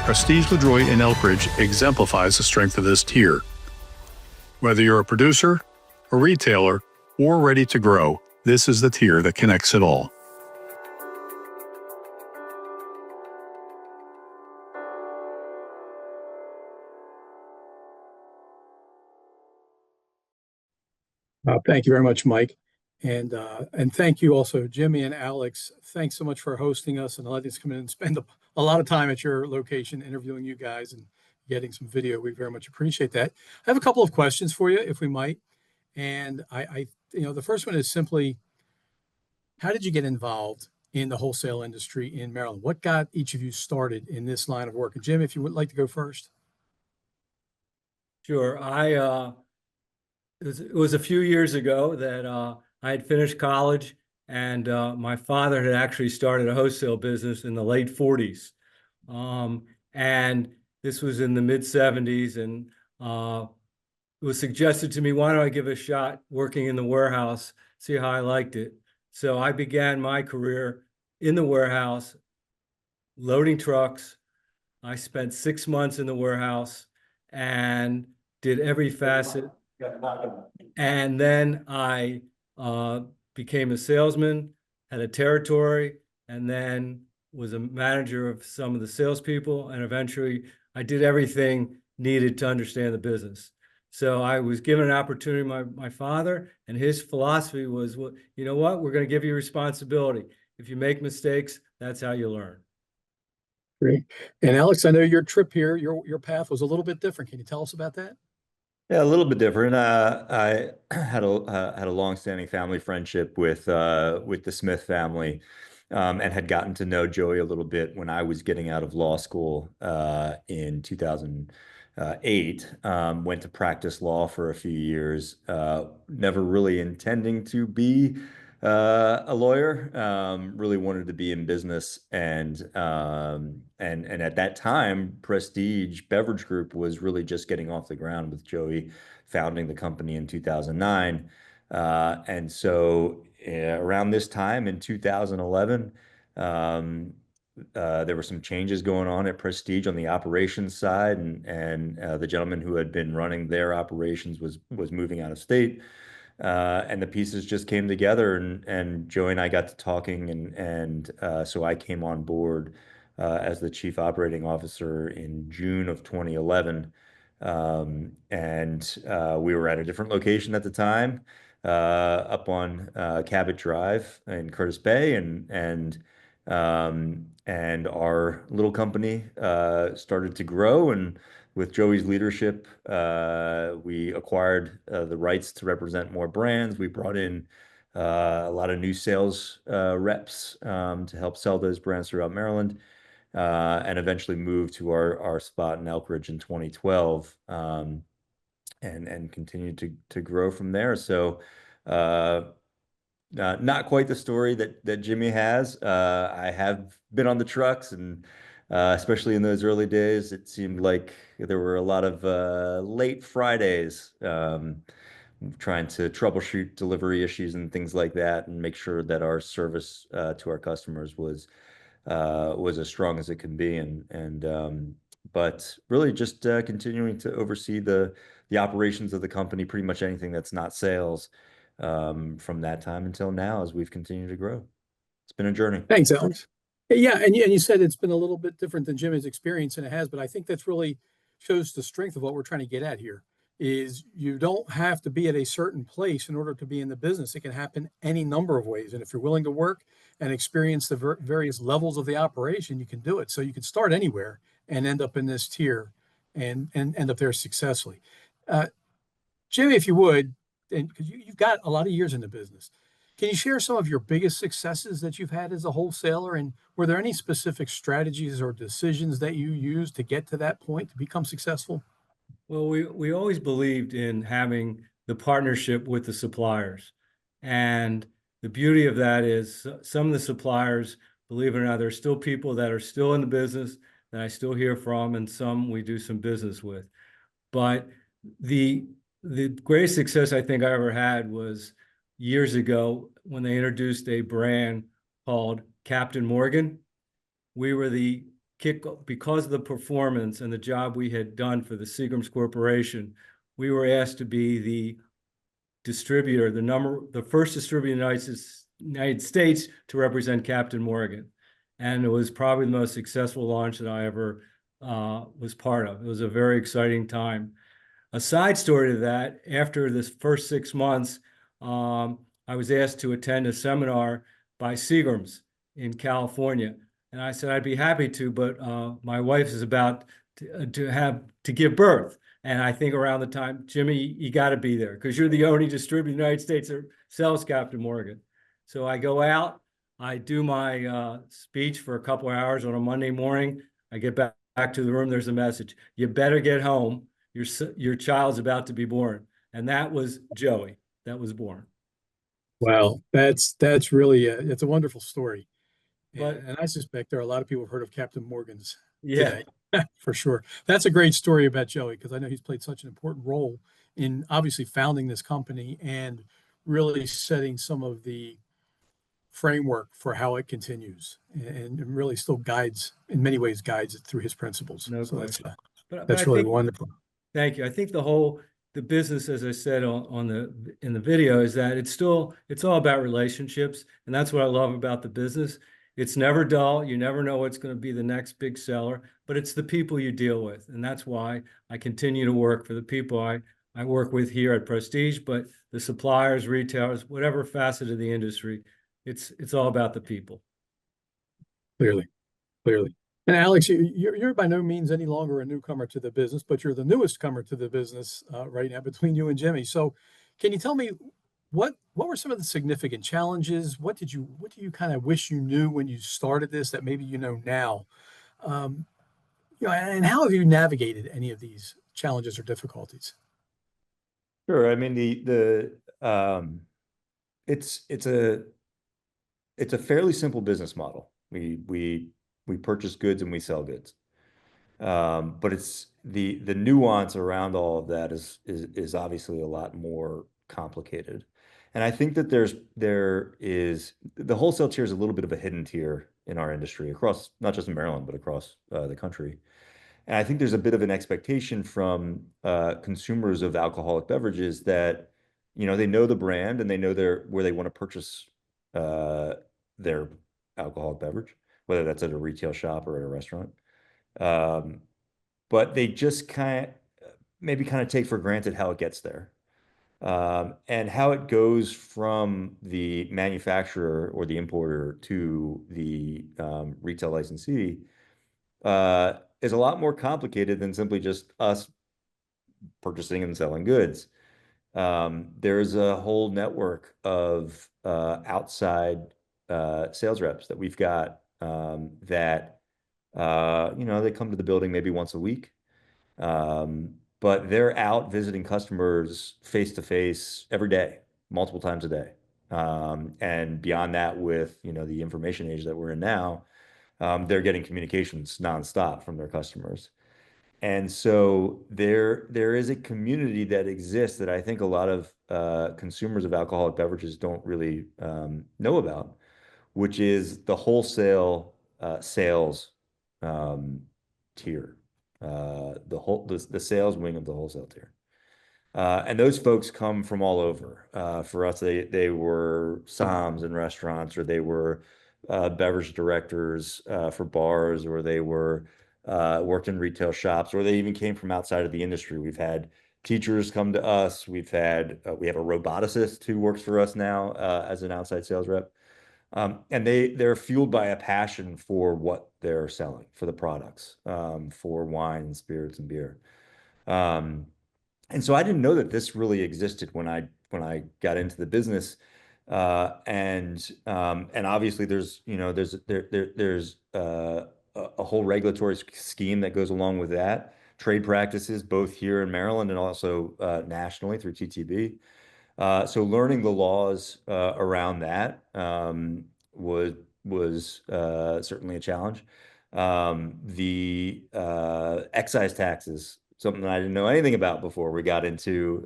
Prestige-Ledroit in Elkridge exemplifies the strength of this tier. Whether you're a producer, a retailer, or ready to grow, this is the tier that connects it all. Thank you very much, Mike. And thank you also, Jimmy and Alex. Thanks so much for hosting us and letting us come in and spend a lot of time at your location interviewing you guys and getting some video. We very much appreciate that. I have a couple of questions for you, if we might. And the first one is simply, how did you get involved in the wholesale industry in Maryland? What got each of you started in this line of work? And Jim, if you would like to go first. Sure. It was a few years ago that I had finished college, and my father had actually started a wholesale business in the late 40s. And this was in the mid 70s, and it was suggested to me, why don't I give a shot working in the warehouse, see how I liked it. So I began my career in the warehouse, loading trucks. I spent 6 months in the warehouse and did every facet. And then I became a salesman, had a territory, and then was a manager of some of the salespeople. And eventually I did everything needed to understand the business. So I was given an opportunity by my father, and his philosophy was, well, you know what, we're going to give you responsibility. If you make mistakes, that's how you learn. Great. And Alex, I know your trip here, your path was a little bit different. Can you tell us about that? Yeah, a little bit different. I had a long-standing family friendship with the Smith family, and had gotten to know Joey a little bit when I was getting out of law school in 2008. Went to practice law for a few years, never really intending to be a lawyer. Really wanted to be in business, and at that time, Prestige Beverage Group was really just getting off the ground with Joey founding the company in 2009. And so around this time in 2011, there were some changes going on at Prestige on the operations side, and the gentleman who had been running their operations was moving out of state. And the pieces just came together, and Joey and I got to talking, and so I came on board as the chief operating officer in June of 2011. And we were at a different location at the time, up on Cabot Drive in Curtis Bay, and our little company started to grow, and with Joey's leadership, we acquired the rights to represent more brands. We brought in a lot of new sales reps to help sell those brands throughout Maryland, and eventually moved to our spot in Elkridge in 2012, and continued to grow from there. So not quite the story that Jimmy has. I have been on the trucks, and especially in those early days, it seemed like there were a lot of late Fridays, trying to troubleshoot delivery issues and things like that, and make sure that our service to our customers was as strong as it can be. But really just continuing to oversee the operations of the company, pretty much anything that's not sales, from that time until now, as we've continued to grow. It's been a journey. Thanks, Alex. Yeah, and you said it's been a little bit different than Jimmy's experience, and it has, but I think that's really shows the strength of what we're trying to get at here. Is you don't have to be at a certain place in order to be in the business. It can happen any number of ways, and if you're willing to work and experience the various levels of the operation, you can do it. So you can start anywhere and end up in this tier, and end up there successfully. Jimmy, if you would, and because you've got a lot of years in the business, can you share some of your biggest successes that you've had as a wholesaler? And were there any specific strategies or decisions that you used to get to that point to become successful? Well, we always believed in having the partnership with the suppliers. And the beauty of that is some of the suppliers, believe it or not, there's still people that are still in the business that I still hear from, and some we do some business with. But the greatest success I think I ever had was years ago when they introduced a brand called Captain Morgan. We were the kick because of the performance and the job we had done for the Seagram's Corporation. We were asked to be the distributor, the first distributor in the United States to represent Captain Morgan. And it was probably the most successful launch that I ever was part of. It was a very exciting time. A side story to that, after this first 6 months, I was asked to attend a seminar by Seagram's in California. And I said, I'd be happy to, but my wife is about to give birth. And I think around the time, Jimmy, you got to be there because you're the only distributor in the United States that sells Captain Morgan. So I go out, I do my speech for a couple of hours on a Monday morning. I get back to the room. There's a message. You better get home. Your child's about to be born. And that was Joey that was born. Wow, that's really it's a wonderful story. But And I suspect there are a lot of people who've heard of Captain Morgan's yeah, today, for sure. That's a great story about Joey because I know he's played such an important role in obviously founding this company and really setting some of the framework for how it continues and really still guides, in many ways, guides it through his principles. no So question. But that's I really think, wonderful. thank you. I think the business, as I said in the video, is that it's all about relationships, and that's what I love about the business. It's never dull. You never know what's going to be the next big seller, but it's the people you deal with, and that's why I continue to work for the people I work with here at Prestige, but the suppliers, retailers, whatever facet of the industry, it's all about the people. Clearly. And Alex, you're by no means any longer a newcomer to the business, but you're the newest comer to the business right now between you and Jimmy. So can you tell me what were some of the significant challenges? What do you kind of wish you knew when you started this that maybe you know now? And how have you navigated any of these challenges or difficulties? Sure. I mean, it's a fairly simple business model. We purchase goods and we sell goods. But it's the nuance around all of that is obviously a lot more complicated. And I think that there is the wholesale tier is a little bit of a hidden tier in our industry across, not just in Maryland, but across the country. And I think there's a bit of an expectation from consumers of alcoholic beverages that, they know the brand and they know where they want to purchase their alcoholic beverage, whether that's at a retail shop or at a restaurant. But they just maybe take for granted how it gets there. And how it goes from the manufacturer or the importer to the retail licensee is a lot more complicated than simply just us purchasing and selling goods. There's a whole network of outside sales reps that we've got that they come to the building maybe once a week. But they're out visiting customers face to face every day, multiple times a day. And beyond that, with the information age that we're in now, they're getting communications nonstop from their customers. And so there is a community that exists that I think a lot of consumers of alcoholic beverages don't really know about, which is the wholesale sales tier, the sales wing of the wholesale tier. And those folks come from all over. For us, they were somms in restaurants, or they were beverage directors for bars, or they were worked in retail shops, or they even came from outside of the industry. We've had teachers come to us. We have a roboticist who works for us now as an outside sales rep. And they're fueled by a passion for what they're selling, for the products, for wine and spirits and beer. And so I didn't know that this really existed when I got into the business. And obviously there's a whole regulatory scheme that goes along with that, trade practices both here in Maryland and also nationally through TTB. So learning the laws around that was certainly a challenge. The excise taxes something that I didn't know anything about before we got into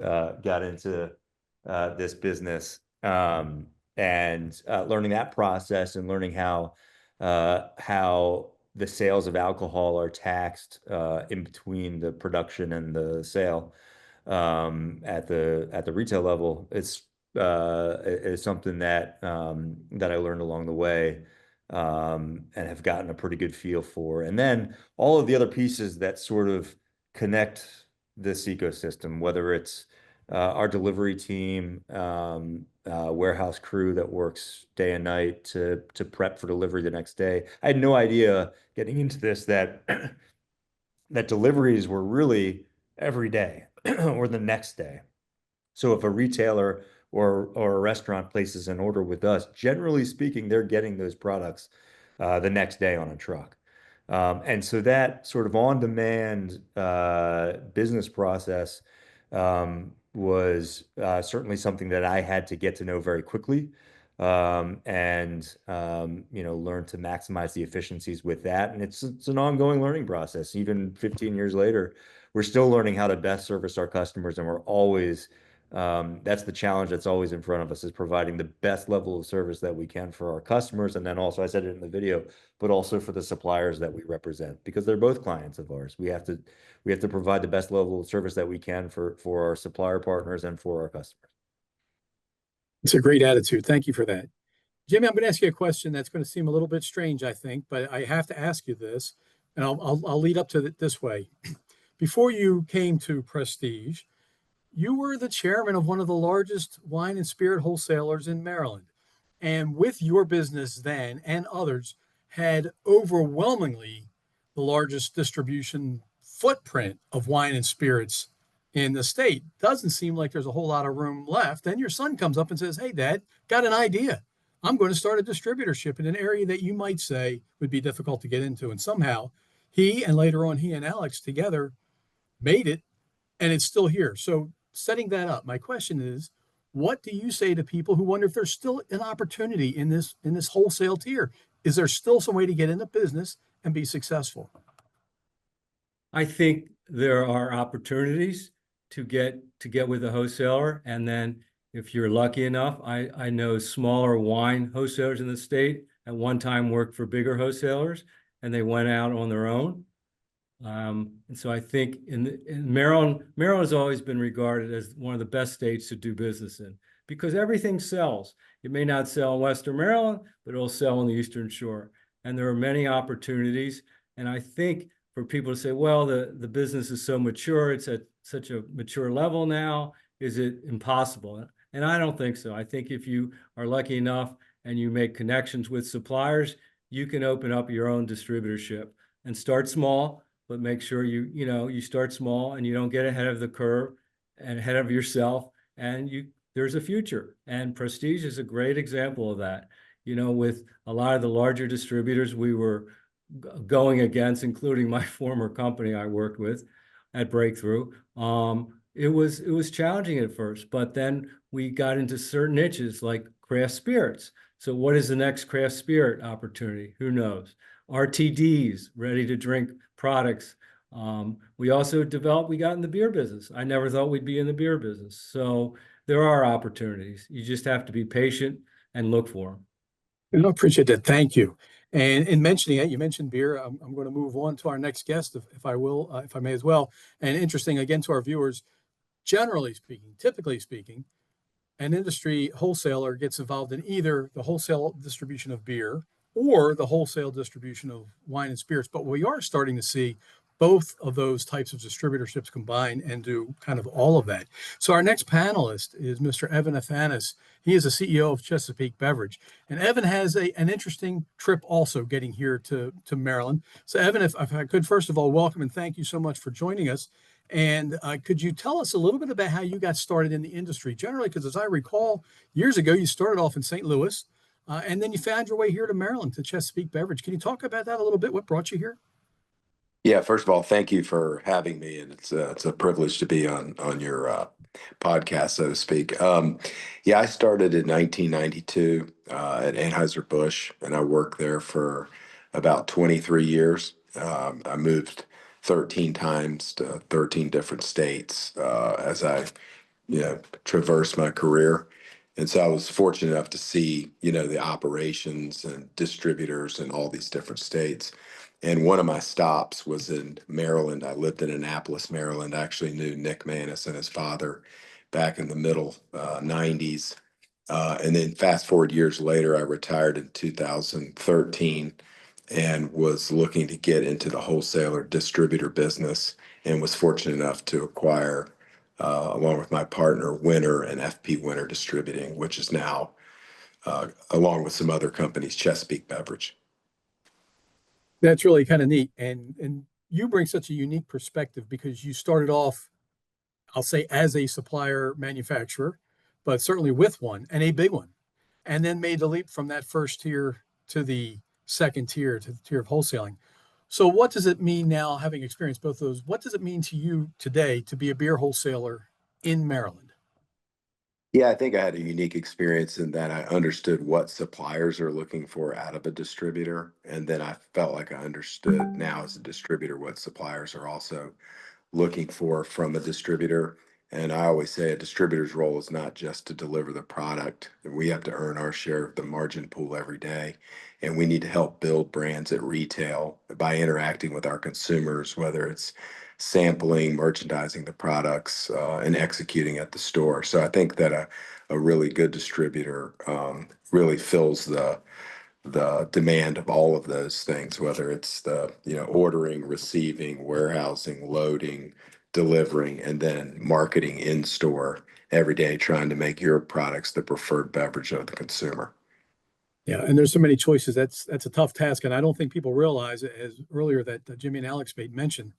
this business, and learning that process and learning how the sales of alcohol are taxed in between the production and the sale at the retail level. Is something that that I learned along the way, and have gotten a pretty good feel for. And then all of the other pieces that sort of connect this ecosystem, whether it's our delivery team, warehouse crew that works day and night to prep for delivery the next day. I had no idea getting into this that that deliveries were really every day or the next day. So if a retailer or a restaurant places an order with us, generally speaking, they're getting those products the next day on a truck. And so that sort of on-demand business process was certainly something that I had to get to know very quickly, and learn to maximize the efficiencies with that. And it's an ongoing learning process. Even 15 years later, we're still learning how to best service our customers, and we're always that's the challenge that's always in front of us, is providing the best level of service that we can for our customers. And then also, I said it in the video, but also for the suppliers that we represent, because they're both clients of ours. We have to provide the best level of service that we can for our supplier partners and for our customers. It's a great attitude. Thank you for that. Jimmy, I'm going to ask you a question that's going to seem a little bit strange, I think, but I have to ask you this, and I'll lead up to it this way. Before you came to Prestige, you were the chairman of one of the largest wine and spirit wholesalers in Maryland. And with your business then and others, had overwhelmingly the largest distribution footprint of wine and spirits in the state. Doesn't seem like there's a whole lot of room left. Then your son comes up and says, "Hey, Dad, got an idea. I'm going to start a distributorship in an area that you might say would be difficult to get into." And somehow he, and later on he and Alex together, made it, and it's still here. So setting that up, my question is, what do you say to people who wonder if there's still an opportunity in this wholesale tier? Is there still some way to get into business and be successful? I think there are opportunities to get with a wholesaler. And then if you're lucky enough, I know smaller wine wholesalers in the state at one time worked for bigger wholesalers, and they went out on their own. And so I think in Maryland has always been regarded as one of the best states to do business in, because everything sells. It may not sell in Western Maryland, but it'll sell on the Eastern Shore. And there are many opportunities. And I think for people to say, well, the business is so mature, it's at such a mature level now, is it impossible? And I don't think so. I think if you are lucky enough and you make connections with suppliers, you can open up your own distributorship and start small, but make sure you start small and you don't get ahead of the curve and ahead of yourself, and there's a future. And Prestige is a great example of that. With a lot of the larger distributors we were going against, including my former company I worked with at Breakthrough, it was challenging at first, but then we got into certain niches like craft spirits. So what is the next craft spirit opportunity? Who knows? RTDs, ready to drink products. We also we got in the beer business. I never thought we'd be in the beer business. So there are opportunities. You just have to be patient and look for them. And I appreciate that. Thank you. And in mentioning it, you mentioned beer. I'm going to move on to our next guest, if I may as well. And interesting, again, to our viewers, generally speaking, typically speaking, an industry wholesaler gets involved in either the wholesale distribution of beer or the wholesale distribution of wine and spirits. But we are starting to see both of those types of distributorships combine and do kind of all of that. So our next panelist is Mr. Evan Athanas. He is the CEO of Chesapeake Beverage. And Evan has an interesting trip also getting here to Maryland. So Evan, if I could, first of all, welcome and thank you so much for joining us. And could you tell us a little bit about how you got started in the industry generally? Because as I recall, years ago, you started off in St. Louis, and then you found your way here to Maryland, to Chesapeake Beverage. Can you talk about that a little bit? What brought you here? Yeah, first of all, thank you for having me, and it's a privilege to be on your podcast, so to speak. Yeah, I started in 1992 at Anheuser-Busch, and I worked there for about 23 years. I moved 13 times to 13 different states as I, traversed my career. And so I was fortunate enough to see, the operations and distributors in all these different states. And one of my stops was in Maryland. I lived in Annapolis, Maryland. I actually knew Nick Manis and his father back in the middle 90s. And then fast forward years later, I retired in 2013 and was looking to get into the wholesaler distributor business and was fortunate enough to acquire, along with my partner, Winter and FP Winter Distributing, which is now, along with some other companies, Chesapeake Beverage. That's really kind of neat. And you bring such a unique perspective because you started off, I'll say, as a supplier manufacturer, but certainly with one and a big one, and then made the leap from that first tier to the second tier to the tier of wholesaling. So what does it mean now, having experienced both those, what does it mean to you today to be a beer wholesaler in Maryland? Yeah, I think I had a unique experience in that I understood what suppliers are looking for out of a distributor. And then I felt like I understood now as a distributor what suppliers are also looking for from a distributor. And I always say a distributor's role is not just to deliver the product. We have to earn our share of the margin pool every day. And we need to help build brands at retail by interacting with our consumers, whether it's sampling, merchandising the products, and executing at the store. So I think that a really good distributor really fills the demand of all of those things, whether it's the, ordering, receiving, warehousing, loading, delivering, and then marketing in store every day, trying to make your products the preferred beverage of the consumer. Yeah, and there's so many choices. That's a tough task, and I don't think people realize, as earlier that Jimmy and Alex made mention,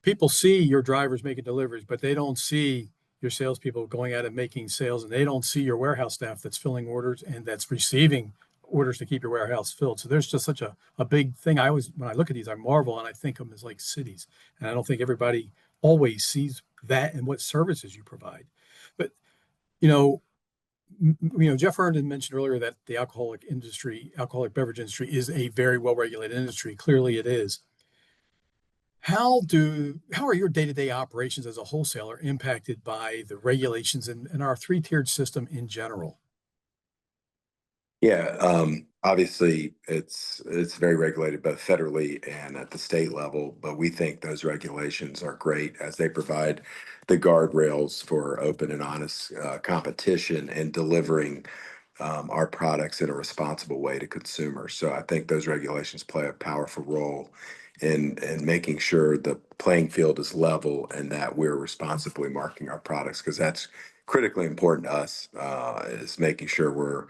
people see your drivers making deliveries, but they don't see your salespeople going out and making sales, and they don't see your warehouse staff that's filling orders and that's receiving orders to keep your warehouse filled. So there's just such a big thing. I always, when I look at these, I marvel and I think of them as like cities. And I don't think everybody always sees that and what services you provide. But, Jeff Herndon mentioned earlier that the alcoholic beverage industry is a very well-regulated industry. Clearly it is. How are your day-to-day operations as a wholesaler impacted by the regulations and our three-tiered system in general? Yeah, obviously it's very regulated both federally and at the state level, but we think those regulations are great as they provide the guardrails for open and honest competition and delivering our products in a responsible way to consumers. So I think those regulations play a powerful role in making sure the playing field is level and that we're responsibly marketing our products, because that's critically important to us, is making sure we're,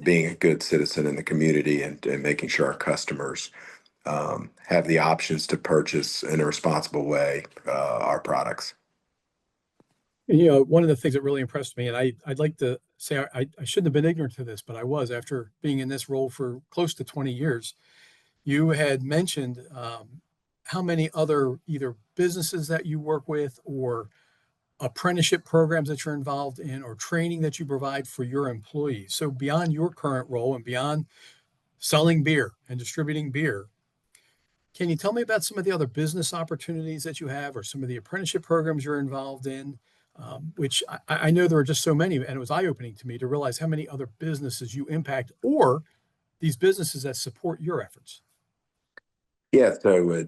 being a good citizen in the community and making sure our customers have the options to purchase in a responsible way our products. One of the things that really impressed me, and I'd like to say I shouldn't have been ignorant to this, but I was after being in this role for close to 20 years. You had mentioned how many other either businesses that you work with or apprenticeship programs that you're involved in or training that you provide for your employees. So beyond your current role and beyond selling beer and distributing beer, can you tell me about some of the other business opportunities that you have or some of the apprenticeship programs you're involved in? Which I know there are just so many, and it was eye-opening to me to realize how many other businesses you impact or these businesses that support your efforts. Yeah, so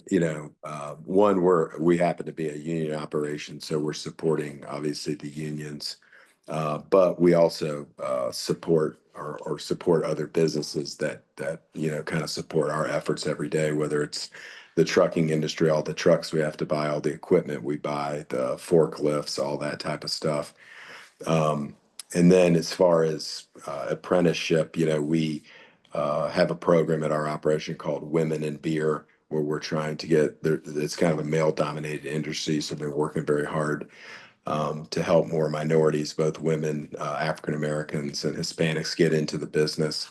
one, we happen to be a union operation, so we're supporting obviously the unions, but we also support or support other businesses that kind of support our efforts every day. Whether it's the trucking industry, all the trucks we have to buy, all the equipment we buy, the forklifts, all that type of stuff. And then as far as apprenticeship, we have a program at our operation called Women in Beer, where we're trying to it's kind of a male dominated industry. So we're working very hard to help more minorities, both women, African Americans and Hispanics, get into the business.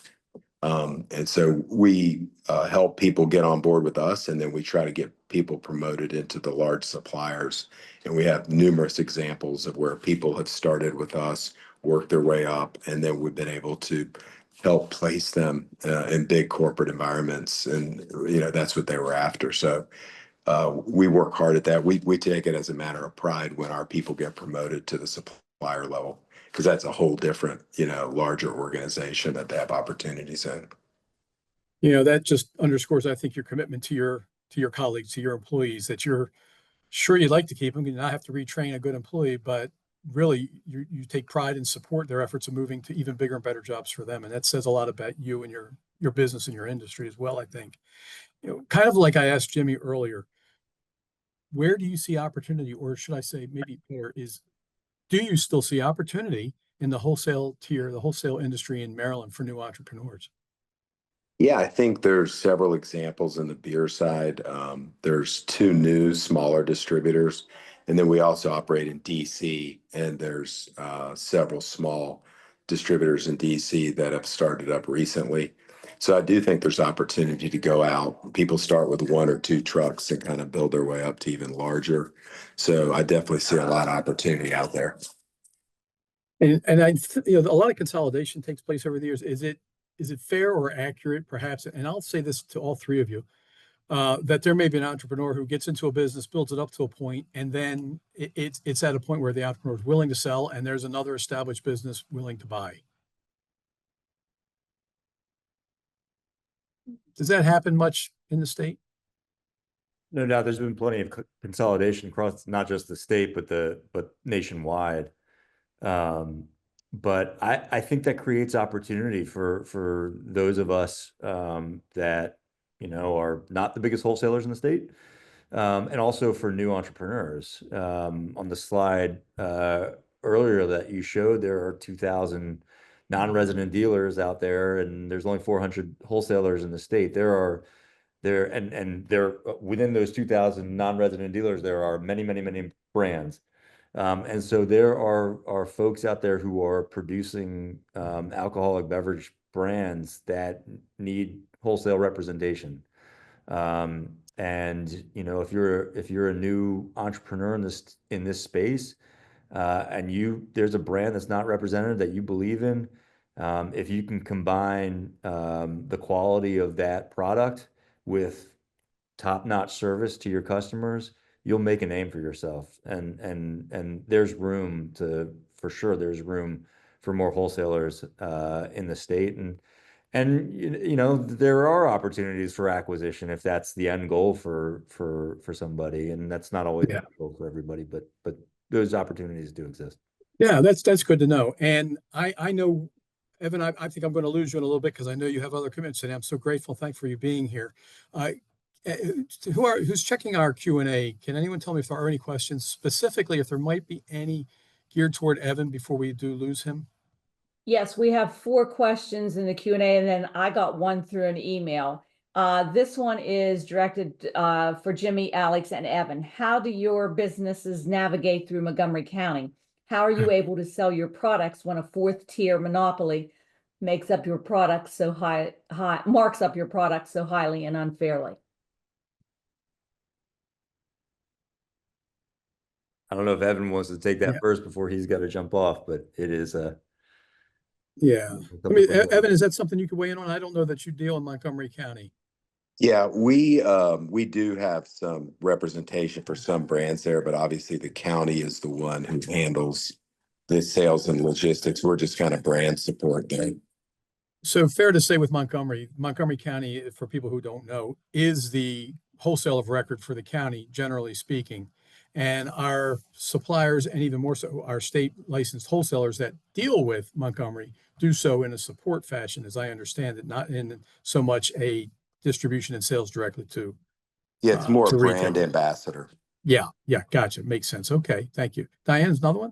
And so we help people get on board with us, and then we try to get people promoted into the large suppliers. And we have numerous examples of where people have started with us, worked their way up, and then we've been able to help place them in big corporate environments. And, that's what they were after. So we work hard at that. We take it as a matter of pride when our people get promoted to the supplier level, because that's a whole different, larger organization that they have opportunities in. That just underscores, I think, your commitment to your colleagues, to your employees, that you're sure you'd like to keep them. You not have to retrain a good employee, but really you take pride and support their efforts of moving to even bigger and better jobs for them. And that says a lot about you and your business and your industry as well, I think. Kind of like I asked Jimmy earlier, where do you see opportunity, or should I say maybe do you still see opportunity in the wholesale tier, the wholesale industry in Maryland for new entrepreneurs? Yeah, I think there's several examples in the beer side. There's two new smaller distributors, and then we also operate in DC, and there's several small distributors in DC that have started up recently. So I do think there's opportunity to go out. People start with one or two trucks and kind of build their way up to even larger. So I definitely see a lot of opportunity out there. And a lot of consolidation takes place over the years. Is it fair or accurate, perhaps? And I'll say this to all three of you, that there may be an entrepreneur who gets into a business, builds it up to a point, and then it's at a point where the entrepreneur is willing to sell, and there's another established business willing to buy. Does that happen much in the state? No doubt, there's been plenty of consolidation across not just the state, but nationwide. But I think that creates opportunity for those of us that are not the biggest wholesalers in the state, and also for new entrepreneurs. On the slide earlier that you showed, there are 2,000 non-resident dealers out there, and there's only 400 wholesalers in the state. There within those 2,000 non-resident dealers, there are many brands. And so there are folks out there who are producing alcoholic beverage brands that need wholesale representation. And if you're a new entrepreneur in this space, and there's a brand that's not represented that you believe in, if you can combine the quality of that product with top-notch service to your customers, you'll make a name for yourself. And there's room for sure there's room for more wholesalers in the state. And there are opportunities for acquisition if that's the end goal for somebody. And that's not always the end goal for everybody, but those opportunities do exist. Yeah, that's good to know. And I know, Evan, I think I'm going to lose you in a little bit because I know you have other commitments today. I'm so grateful. Thanks for you being here. Who's checking our Q&A? Can anyone tell me if there are any questions, specifically if there might be any geared toward Evan before we do lose him? Yes, we have 4 questions in the Q&A, and then I got one through an email. This one is directed for Jimmy, Alex, and Evan. How do your businesses navigate through Montgomery County? How are you able to sell your products when a 4th-tier monopoly marks up your products so highly and unfairly? I don't know if Evan wants to take that first before he's got to jump off, but it is Yeah. I mean, Evan, is that something you could weigh in on? I don't know that you deal in Montgomery County. Yeah, we do have some representation for some brands there, but obviously the county is the one who handles the sales and logistics. We're just kind of brand support there. So fair to say with Montgomery County, for people who don't know, is the wholesale of record for the county, generally speaking. And our suppliers, and even more so our state licensed wholesalers that deal with Montgomery, do so in a support fashion, as I understand it, not in so much a distribution and sales directly to. Yeah, it's more to a brand retail. ambassador. Yeah, gotcha. Makes sense. Okay, thank you. Diane's another one?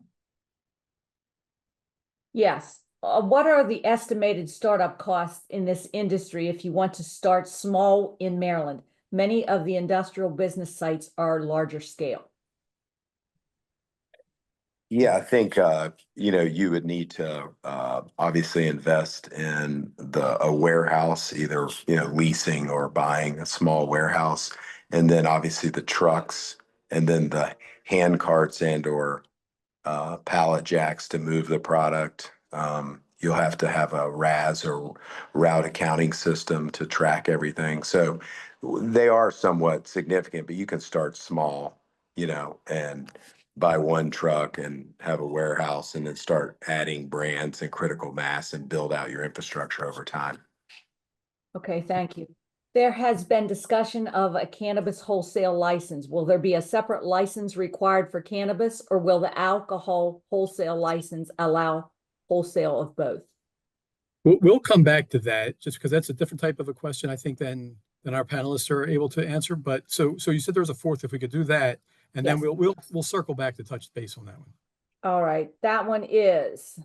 Yes. What are the estimated startup costs in this industry if you want to start small in Maryland? Many of the industrial business sites are larger scale. Yeah, I think you would need to obviously invest in a warehouse, either leasing or buying a small warehouse, and then obviously the trucks, and then the hand carts and/or pallet jacks to move the product. You'll have to have a RAS or route accounting system to track everything. So they are somewhat significant, but you can start small, and buy one truck and have a warehouse and then start adding brands and critical mass and build out your infrastructure over time. Okay, thank you. There has been discussion of a cannabis wholesale license. Will there be a separate license required for cannabis, or will the alcohol wholesale license allow wholesale of both? We'll come back to that just because that's a different type of a question, I think, than our panelists are able to answer. But so you said there was a fourth, if we could do that, and then Yes. we'll circle back to touch base on that one. All right, that one is,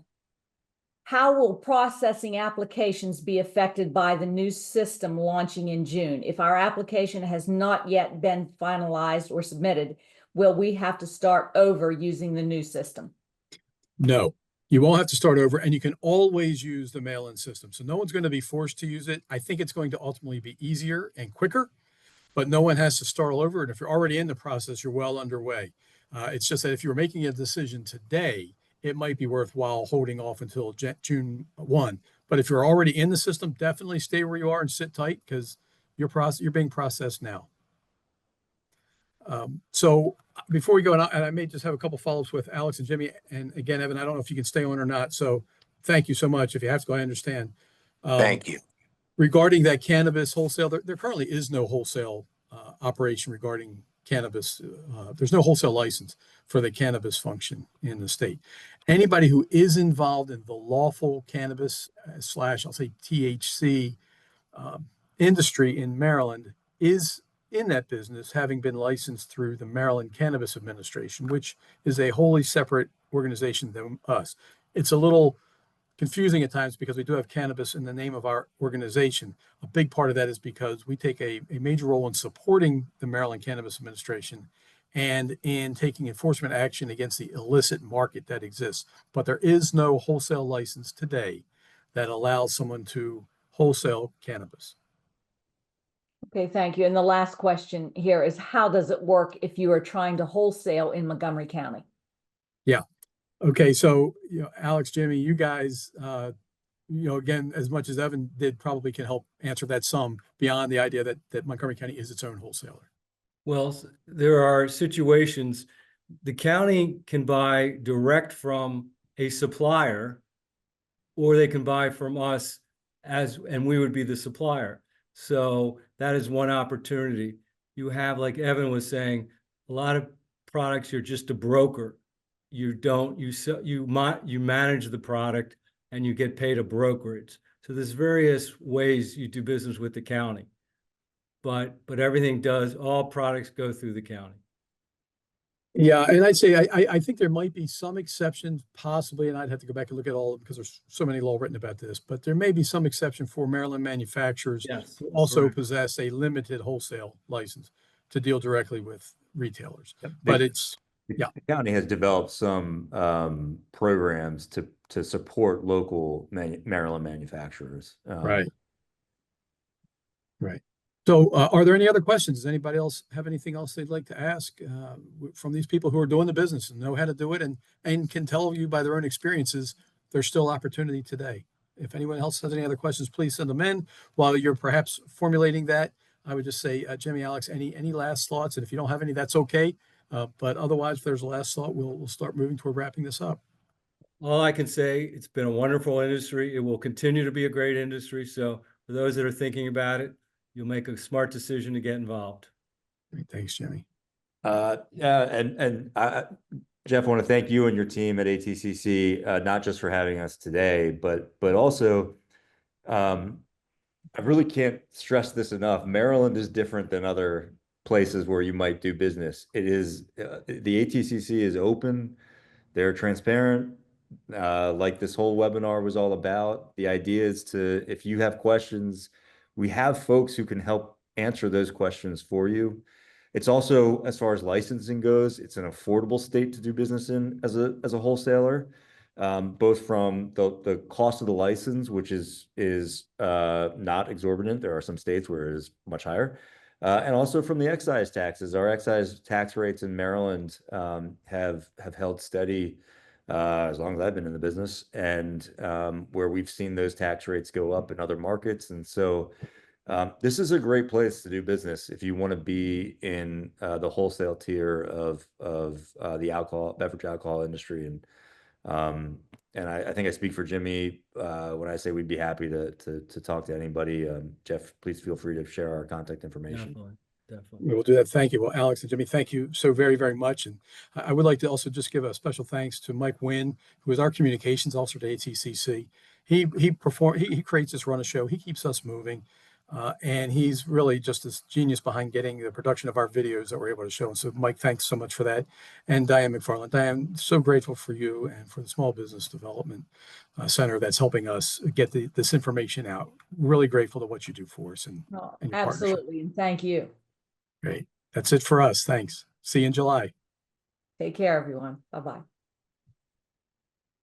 how will processing applications be affected by the new system launching in June? If our application has not yet been finalized or submitted, will we have to start over using the new system? No, you won't have to start over, and you can always use the mail-in system. So no one's going to be forced to use it. I think it's going to ultimately be easier and quicker, but no one has to start all over. And if you're already in the process, you're well underway. It's just that if you're making a decision today, it might be worthwhile holding off until June 1. But if you're already in the system, definitely stay where you are and sit tight because you're being processed now. So before we go, and I may just have a couple follow-ups with Alex and Jimmy. And again, Evan, I don't know if you can stay on or not. So thank you so much. If you have to go, I understand. Thank you. Regarding that cannabis wholesale, there currently is no wholesale operation regarding cannabis. There's no wholesale license for the cannabis function in the state. Anybody who is involved in the lawful cannabis / I'll say THC industry in Maryland is in that business, having been licensed through the Maryland Cannabis Administration, which is a wholly separate organization than us. It's a little confusing at times because we do have cannabis in the name of our organization. A big part of that is because we take a major role in supporting the Maryland Cannabis Administration and in taking enforcement action against the illicit market that exists. But there is no wholesale license today that allows someone to wholesale cannabis. Okay, thank you. And the last question here is, how does it work if you are trying to wholesale in Montgomery County? Yeah. Okay. So, Alex, Jimmy, you guys, again, as much as Evan did, probably can help answer that some beyond the idea that Montgomery County is its own wholesaler. Well, there are situations the county can buy direct from a supplier, or they can buy from us and we would be the supplier. So that is one opportunity. You have, like Evan was saying, a lot of products, you're just a broker. You manage the product and you get paid a brokerage. So there's various ways you do business with the county. But all products go through the county. Yeah, and I'd say I think there might be some exceptions possibly, and I'd have to go back and look at all of them because there's so many law written about this, but there may be some exception for Maryland manufacturers who also correct. possess a limited wholesale license to deal directly with retailers. Yep. But The county has developed some programs to support local Maryland manufacturers. Right. So are there any other questions? Does anybody else have anything else they'd like to ask from these people who are doing the business and know how to do it and can tell you by their own experiences, there's still opportunity today. If anyone else has any other questions, please send them in. While you're perhaps formulating that, I would just say, Jimmy, Alex, any last thoughts? And if you don't have any, that's okay. But otherwise, if there's a last thought, we'll start moving toward wrapping this up. All I can say, it's been a wonderful industry. It will continue to be a great industry. So for those that are thinking about it, you'll make a smart decision to get involved. Great. Thanks, Jimmy. Jeff, I want to thank you and your team at ATCC, not just for having us today, but also, I really can't stress this enough. Maryland is different than other places where you might do business. It is, the ATCC is open. They're transparent, like this whole webinar was all about. The idea is if you have questions, we have folks who can help answer those questions for you. It's also, as far as licensing goes, it's an affordable state to do business in as a wholesaler, both from the cost of the license, which is not exorbitant. There are some states where it is much higher, and also from the excise taxes. Our excise tax rates in Maryland have held steady as long as I've been in the business, and where we've seen those tax rates go up in other markets. And so This is a great place to do business if you want to be in the wholesale tier of the beverage alcohol industry. And I think I speak for Jimmy when I say we'd be happy to talk to anybody. Jeff, please feel free to share our contact information. Definitely. We will do that. Thank you. Well, Alex and Jimmy, thank you so very, very much. And I would like to also just give a special thanks to Mike Wynn, who is our communications officer at ATCC. He creates this run of show. He keeps us moving. And he's really just this genius behind getting the production of our videos that we're able to show. And so, Mike, thanks so much for that. And Diane McFarland. Diane, so grateful for you and for the Small Business Development Center that's helping us get this information out. Really grateful to what you do for us. And your partnership. Absolutely. And thank you. Great. That's it for us. Thanks. See you in July. Take care, everyone. Bye-bye.